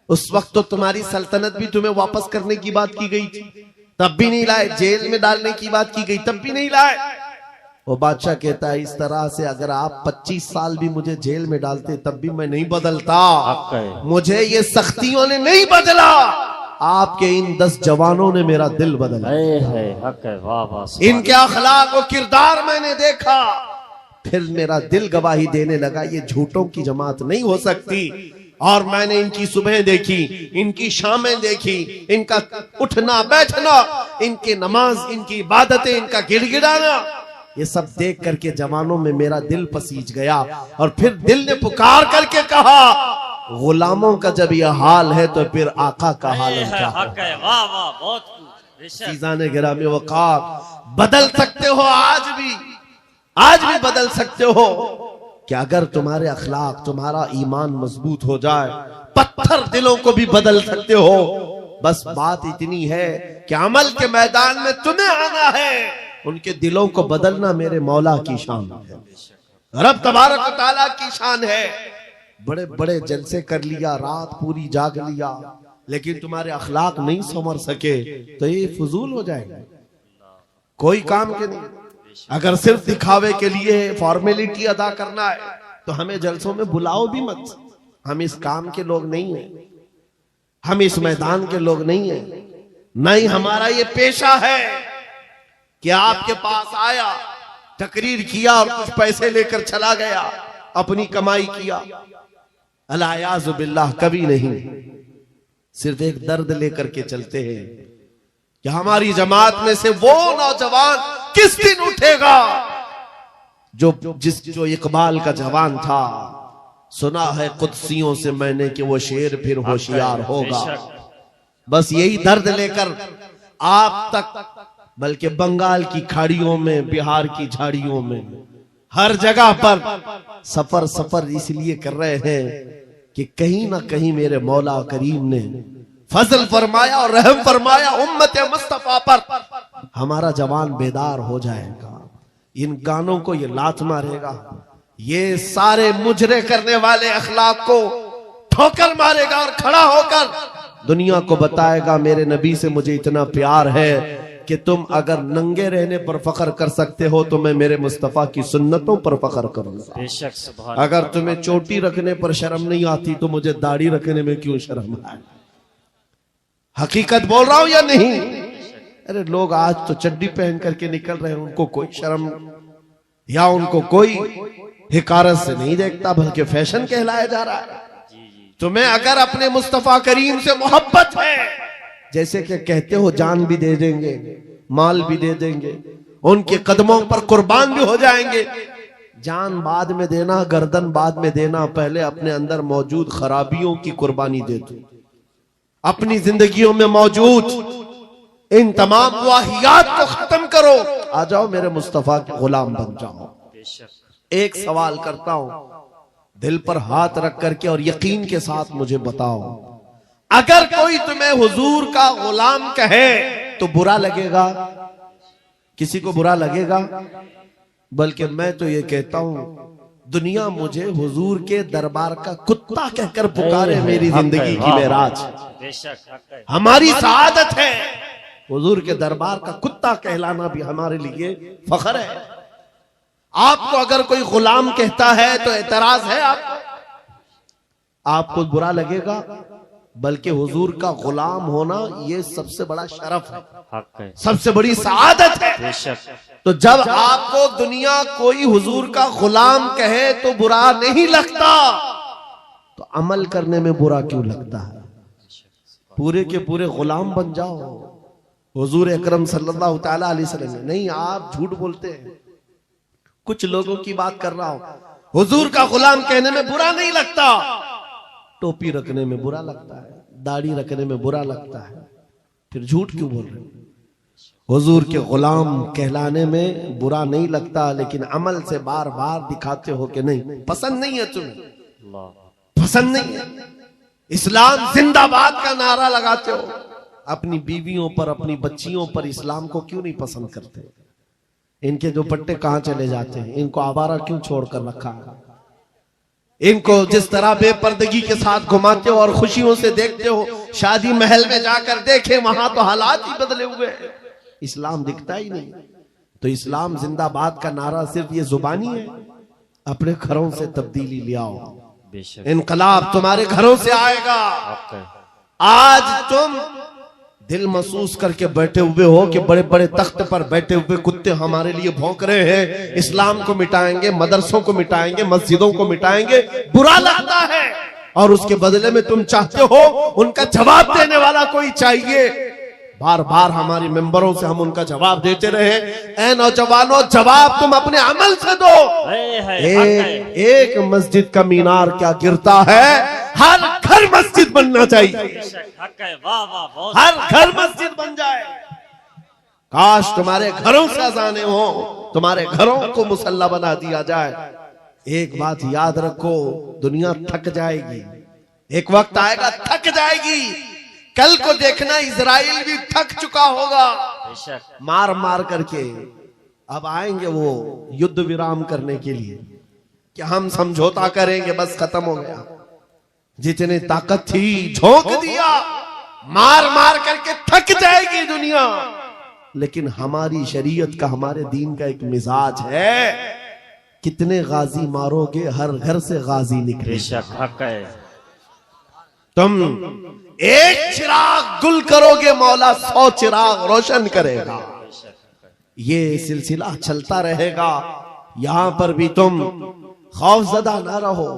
اس وقت تو تمہاری سلطنت بھی تمہیں واپس کرنے کی بات کی گئی تھی، تب بھی نہیں لائے، جیل میں ڈالنے کی بات کی گئی، تب بھی نہیں لائے۔ وہ بادشاہ کہتا ہے اس طرح سے اگر آپ 25 سال بھی مجھے جیل میں ڈالتے تب بھی میں نہیں بدلتا، مجھے یہ سختیوں نے نہیں بدلا، آپ کے ان 10 جوانوں نے میرا دل بدلا، ان کے اخلاق و کردار میں نے دیکھا، پھر میرا دل گواہی دینے لگا یہ جھوٹوں کی جماعت نہیں ہو سکتی۔ اور میں نے ان کی صبح دیکھی، ان کی شامیں دیکھی، ان کا اٹھنا بیٹھنا، ان کی نماز، ان کی عبادتیں، ان کا گڑ گڑانا، یہ سب دیکھ کر کے جوانوں میں میرا دل پسیج گیا۔ اور پھر دل نے پکار کر کے کہا غلاموں کا جب یہ حال ہے تو پھر آقا کا حال کیا ہے؟ عزیزان گرامی وقار، بدل سکتے ہو، آج بھی بدل سکتے ہو، کہ اگر تمہارے اخلاق، تمہارا ایمان مضبوط ہو جائے، پتھر دلوں کو بھی بدل سکتے ہو۔ بس بات اتنی ہے کہ عمل کے میدان میں تمہیں آنا ہے، ان کے دلوں کو بدلنا میرے مولا کی شان ہے، رب تبارک و تعالیٰ کی شان ہے۔ بڑے بڑے جلسے کر لیا، رات پوری جاگ لیا، لیکن تمہارے اخلاق نہیں سنور سکے تو یہ فضول ہو جائے گا، کوئی کام کے نہیں۔ اگر صرف دکھاوے کے لیے فارمیلٹی ادا کرنا ہے تو ہمیں جلسوں میں بلاؤ بھی مت، ہم اس کام کے لوگ نہیں ہیں، ہم اس میدان کے لوگ نہیں ہیں، نہیں ہمارا یہ پیشہ ہے کہ آپ کے پاس آیا، تقریر کیا اور کچھ پیسے لے کر چلا گیا، اپنی کمائی کیا، الیاذ باللہ کبھی نہیں۔ صرف ایک درد لے کر کے چلتے ہیں کہ ہماری جماعت میں سے وہ نوجوان کس دن اٹھے گا جو اقبال کا جوان تھا، سنا ہے قدسیوں سے میں نے کہ وہ شیر پھر ہوشیار ہوگا۔ بس یہی درد لے کر آپ تک، بلکہ بنگال کی کھاڑیوں میں، بہار کی جھاڑیوں میں، ہر جگہ پر سفر اس لیے کر رہے ہیں کہ کہیں نہ کہیں میرے مولا کریم نے فضل فرمایا اور رحم فرمایا امت مصطفیٰ پر، ہمارا جوان بیدار ہو جائے گا، ان گانوں کو یہ لات مارے گا، یہ سارے مجرے کرنے والے اخلاق کو ٹھوکر مارے گا اور کھڑا ہو کر دنیا کو بتائے گا میرے نبی سے مجھے اتنا پیار ہے کہ تم اگر ننگے رہنے پر فخر کر سکتے ہو تو میں میرے مصطفیٰ کی سنتوں پر فخر کروں گا۔
بے شک سبحان
اگر تمہیں چوٹی رکھنے پر شرم نہیں آتی تو مجھے داڑھی رکھنے میں کیوں شرم آئے؟ حقیقت بول رہا ہوں یا نہیں؟ ارے لوگ آج تو چڈی پہن کر کے نکل رہے ہیں، ان کو کوئی شرم یا ان کو کوئی حقارت سے نہیں دیکھتا، بلکہ فیشن کہلایا جا رہا ہے۔ تمہیں اگر اپنے مصطفیٰ کریم سے محبت ہے، جیسے کہ کہتے ہو جان بھی دے دیں گے، مال بھی دے دیں گے، ان کے قدموں پر قربان بھی ہو جائیں گے، جان بعد میں دینا، گردن بعد میں دینا، پہلے اپنے اندر موجود خرابیوں کی قربانی دے دو، اپنی زندگیوں میں موجود ان تمام واہیات کو ختم کرو، آ جاؤ میرے مصطفیٰ کے غلام بن جاؤ۔ ایک سوال کرتا ہوں، دل پر ہاتھ رکھ کر کے اور یقین کے ساتھ مجھے بتاؤ، اگر کوئی تمہیں حضور کا غلام کہے تو برا لگے گا؟ کسی کو برا لگے گا؟ بلکہ میں تو یہ کہتا ہوں دنیا مجھے حضور کے دربار کا کتا کہہ کر پکارے، میری زندگی کی معراج، ہماری سعادت ہے۔ حضور کے دربار کا کتا کہلانا بھی ہمارے لیے فخر ہے۔ آپ کو اگر کوئی غلام کہتا ہے تو اعتراض ہے آپ کو برا لگے گا؟ بلکہ حضور کا غلام ہونا یہ سب سے بڑا شرف ہے، سب سے بڑی سعادت ہے۔ تو جب آپ کو دنیا کوئی حضور کا غلام کہے تو برا نہیں لگتا، تو عمل کرنے میں برا کیوں لگتا ہے؟ پورے کے پورے غلام بن جاؤ حضور اکرم صلی اللہ تعالی علیہ وسلم۔ نہیں، آپ جھوٹ بولتے ہیں، کچھ لوگوں کی بات کر رہا ہوں۔ حضور کا غلام کہنے میں برا نہیں لگتا، ٹوپی رکھنے میں برا لگتا ہے، داڑھی رکھنے میں برا لگتا ہے، پھر جھوٹ کیوں بول رہے ہیں؟ حضور کے غلام کہلانے میں برا نہیں لگتا، لیکن عمل سے بار بار دکھاتے ہو کہ نہیں، پسند نہیں ہے تمہیں، پسند نہیں ہے۔ اسلام زندہ باد کا نعرہ لگاتے ہو، اپنی بیویوں پر، اپنی بچیوں پر اسلام کو کیوں نہیں پسند کرتے؟ ان کے دوپٹے کہاں چلے جاتے ہیں؟ ان کو آوارہ کیوں چھوڑ کر رکھا ہے؟ ان کو جس طرح بے پردگی کے ساتھ گھماتے ہو اور خوشیوں سے دیکھتے ہو، شادی محل میں جا کر دیکھیں وہاں تو حالات ہی بدلے ہوئے ہیں، اسلام دکھتا ہی نہیں۔ تو اسلام زندہ باد کا نعرہ صرف یہ زبانی ہے؟ اپنے گھروں سے تبدیلی لے آؤ، انقلاب تمہارے گھروں سے آئے گا۔ آج تم دل محسوس کر کے بیٹھے ہوئے ہو کہ بڑے بڑے تخت پر بیٹھے ہوئے کتے ہمارے لیے بھونک رہے ہیں، اسلام کو مٹائیں گے، مدرسوں کو مٹائیں گے، مسجدوں کو مٹائیں گے، برا لگتا ہے، اور اس کے بدلے میں تم چاہتے ہو ان کا جواب دینے والا کوئی چاہیے۔ بار بار ہماری ممبروں سے ہم ان کا جواب دیتے رہے، اے نوجوانوں جواب تم اپنے عمل سے دو۔ ایک مسجد کا مینار کیا گرتا ہے، ہر گھر مسجد بننا چاہیے، ہر گھر مسجد بن جائے۔ کاش تمہارے گھروں سے اذانیں ہوں، تمہارے گھروں کو مصلی بنا دیا جائے۔ ایک بات یاد رکھو، دنیا تھک جائے گی، ایک وقت آئے گا تھک جائے گی۔ کل کو دیکھنا اسرائیل بھی تھک چکا ہوگا مار مار کر کے، اب آئیں گے وہ یدھ ویرام کرنے کے لیے کہ ہم سمجھوتا کریں گے، بس ختم ہو گیا، جتنی طاقت تھی جھونک دیا، مار مار کر کے تھک جائے گی دنیا، لیکن ہماری شریعت کا، ہمارے دین کا ایک مزاج ہے، کتنے غازی مارو گے ہر گھر سے غازی نکلے
بے شک حق ہے.
تم ایک چراغ گل کرو گے مولا 100 چراغ روشن کرے گا. یہ سلسلہ چلتا رہے گا. یہاں پر بھی تم خوف زدہ نہ رہو،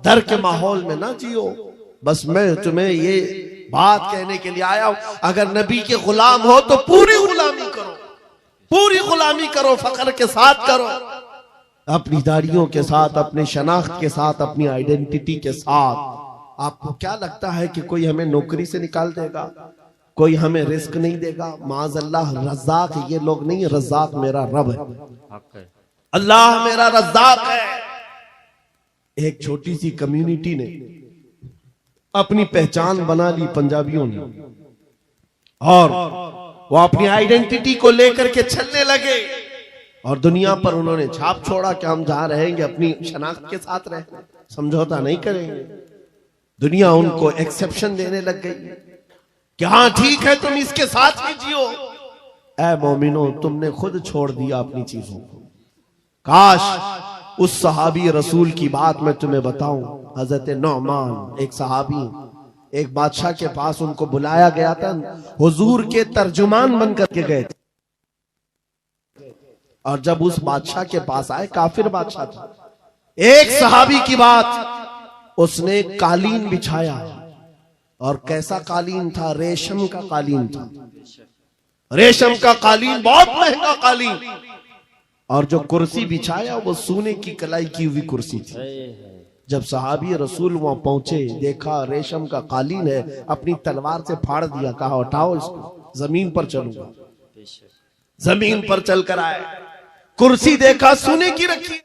ڈر کے ماحول میں نہ جیو. بس میں تمہیں یہ بات کہنے کے لیے آیا ہوں، اگر نبی کے غلام ہو تو پوری غلامی کرو، پوری غلامی کرو، فخر کے ساتھ کرو، اپنی داڑیوں کے ساتھ، اپنے شناخت کے ساتھ، اپنی آئیڈینٹی کے ساتھ. آپ کو کیا لگتا ہے کہ کوئی ہمیں نوکری سے نکال دے گا، کوئی ہمیں رزق نہیں دے گا؟ معاذ اللہ. رزاق یہ لوگ نہیں، رزاق میرا رب ہے،
حق ہے.
اللہ میرا رزاق ہے. ایک چھوٹی سی کمیونٹی نے اپنی پہچان بنا لی پنجابیوں نے، اور وہ اپنی آئیڈینٹی کو لے کر کے چلنے لگے، اور دنیا پر انہوں نے چھاپ چھوڑا کہ ہم جہاں رہیں گے اپنی شناخت کے ساتھ رہیں گے، سمجھوتا نہیں کریں گے. دنیا ان کو ایکسپشن دینے لگ گئی کہ ہاں ٹھیک ہے تم اس کے ساتھ ہی جیو. اے مومنو، تم نے خود چھوڑ دیا اپنی چیزوں کو. کاش اس صحابی رسول کی بات میں تمہیں بتاؤں. حضرت نعمان ایک صحابی، ایک بادشاہ کے پاس ان کو بلایا گیا تھا، حضور کے ترجمان بن کر کے گئے تھے. اور جب اس بادشاہ کے پاس آئے، کافر بادشاہ تھا، ایک صحابی کی بات، اس نے قالین بچھایا. اور کیسا قالین تھا؟ ریشم کا قالین تھا. ریشم کا قالین، بہت مہنگا قالین. اور جو کرسی بچھایا وہ سونے کی کلائی کی ہوئی کرسی تھی. جب صحابی رسول وہاں پہنچے، دیکھا ریشم کا قالین ہے، اپنی تلوار سے پھاڑ دیا، کہا اٹھاؤ اس کو، زمین پر چلوں گا. زمین پر چل کر آئے، کرسی دیکھا سونے کی رکھی.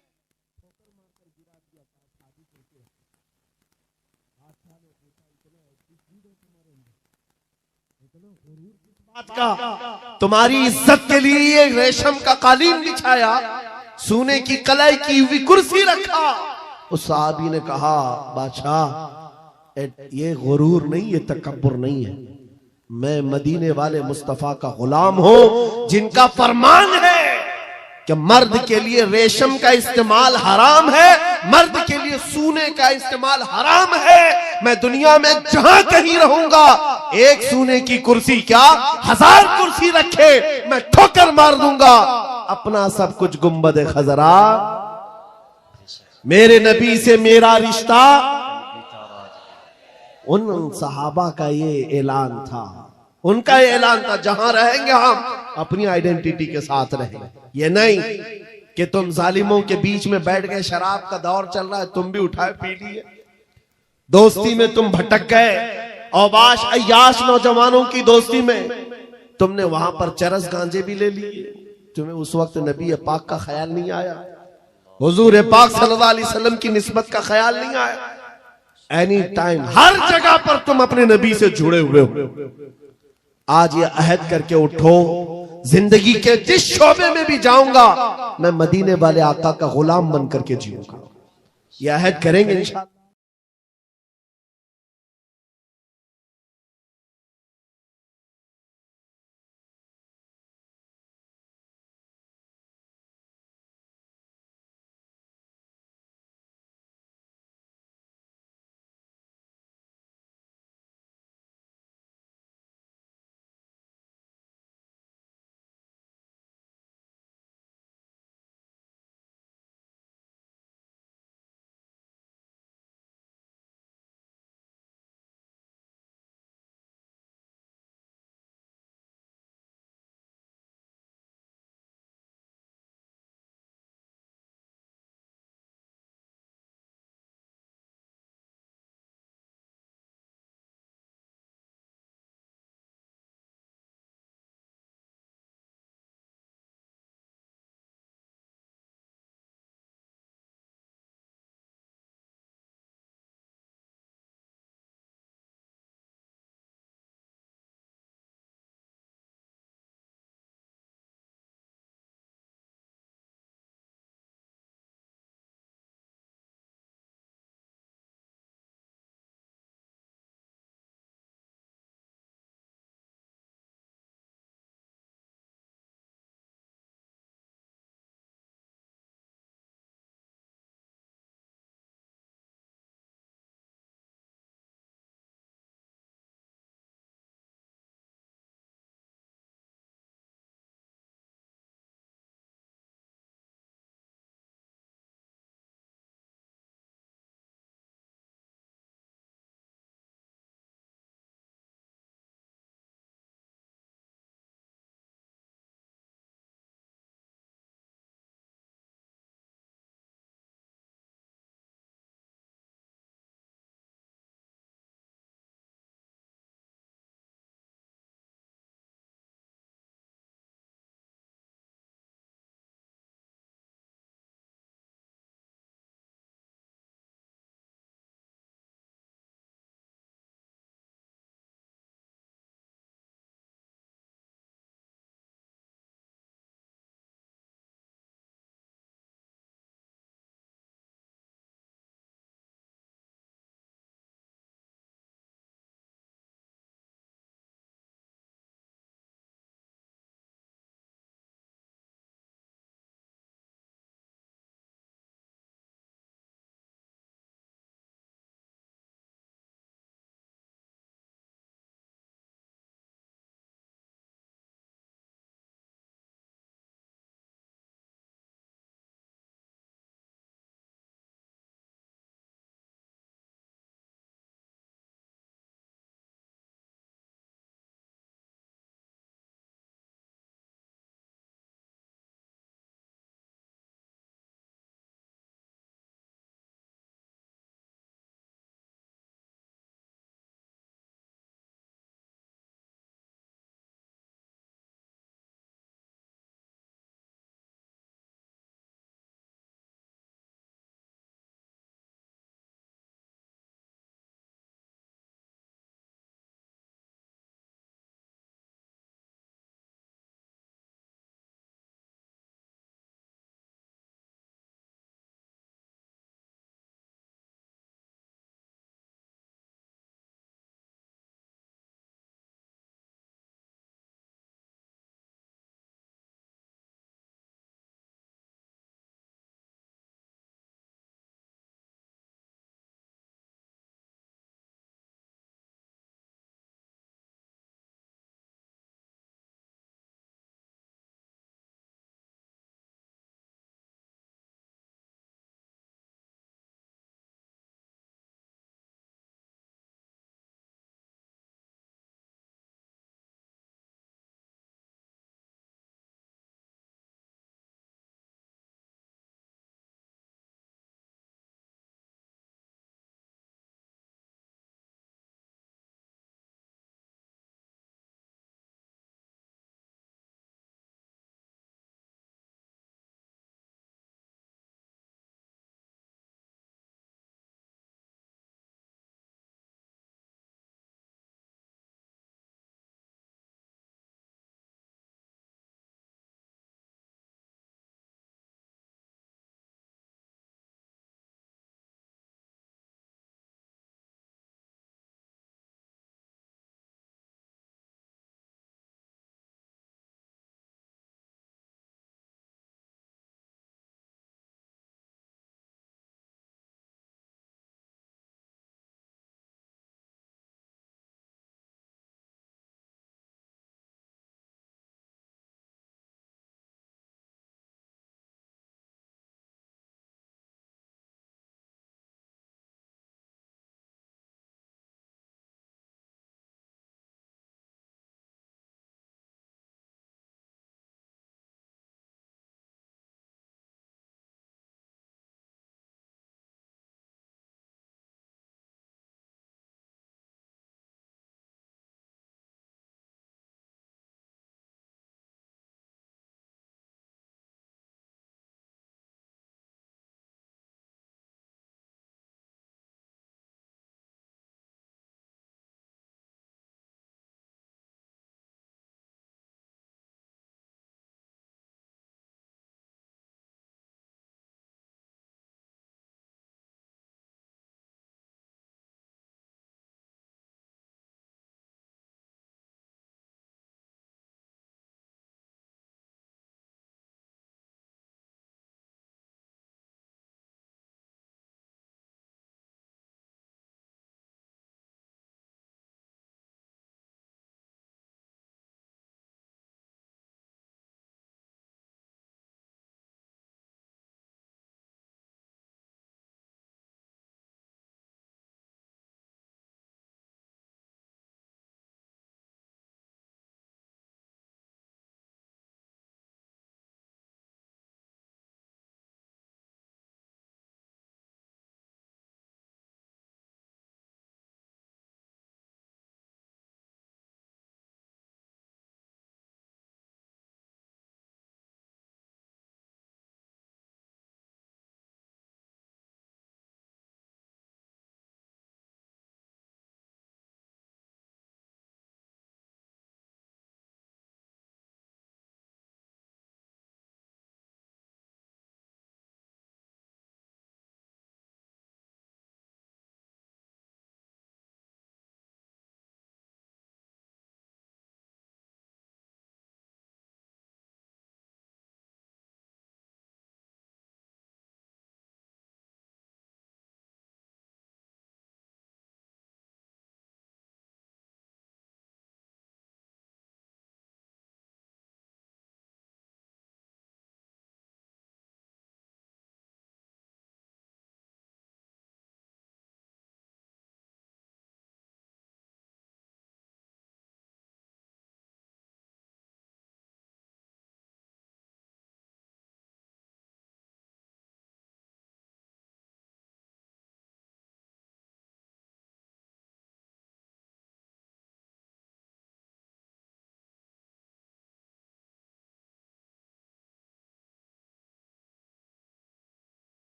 تمہاری عزت کے لیے یہ ریشم کا قالین بچھایا، سونے کی کلائی کی ہوئی کرسی رکھا. اس صحابی نے کہا بادشاہ یہ غرور نہیں، یہ تکبر نہیں ہے. میں مدینے والے مصطفیٰ کا غلام ہوں، جن کا فرمان ہے کہ مرد کے لیے ریشم کا استعمال حرام ہے، مرد کے لیے سونے کا استعمال حرام ہے. میں دنیا میں جہاں کہیں رہوں گا، ایک سونے کی کرسی کیا 1000 کرسی رکھے میں ٹھوکر مار دوں گا. اپنا سب کچھ گنبد خضرا، میرے نبی سے میرا رشتہ. ان صحابہ کا یہ اعلان تھا، ان کا یہ اعلان تھا، جہاں رہیں گے ہم اپنی آئیڈینٹی کے ساتھ رہیں گے. یہ نہیں کہ تم ظالموں کے بیچ میں بیٹھ گئے، شراب کا دور چل رہا ہے، تم بھی اٹھائے پی لیے، دوستی میں تم بھٹک گئے، اوباش عیاش نوجوانوں کی دوستی میں تم نے وہاں پر چرس گانجے بھی لے لیے. تمہیں اس وقت نبی پاک کا خیال نہیں آیا، حضور پاک صلی اللہ علیہ وسلم کی نسبت کا خیال نہیں آیا. اینی ٹائم ہر جگہ پر تم اپنے نبی سے جڑے ہوئے ہو. آج یہ عہد کر کے اٹھو، زندگی کے جس شعبے میں بھی جاؤں گا میں مدینے والے آقا کا غلام بن کر کے جیوں گا. یہ عہد کریں گے انشاءاللہ.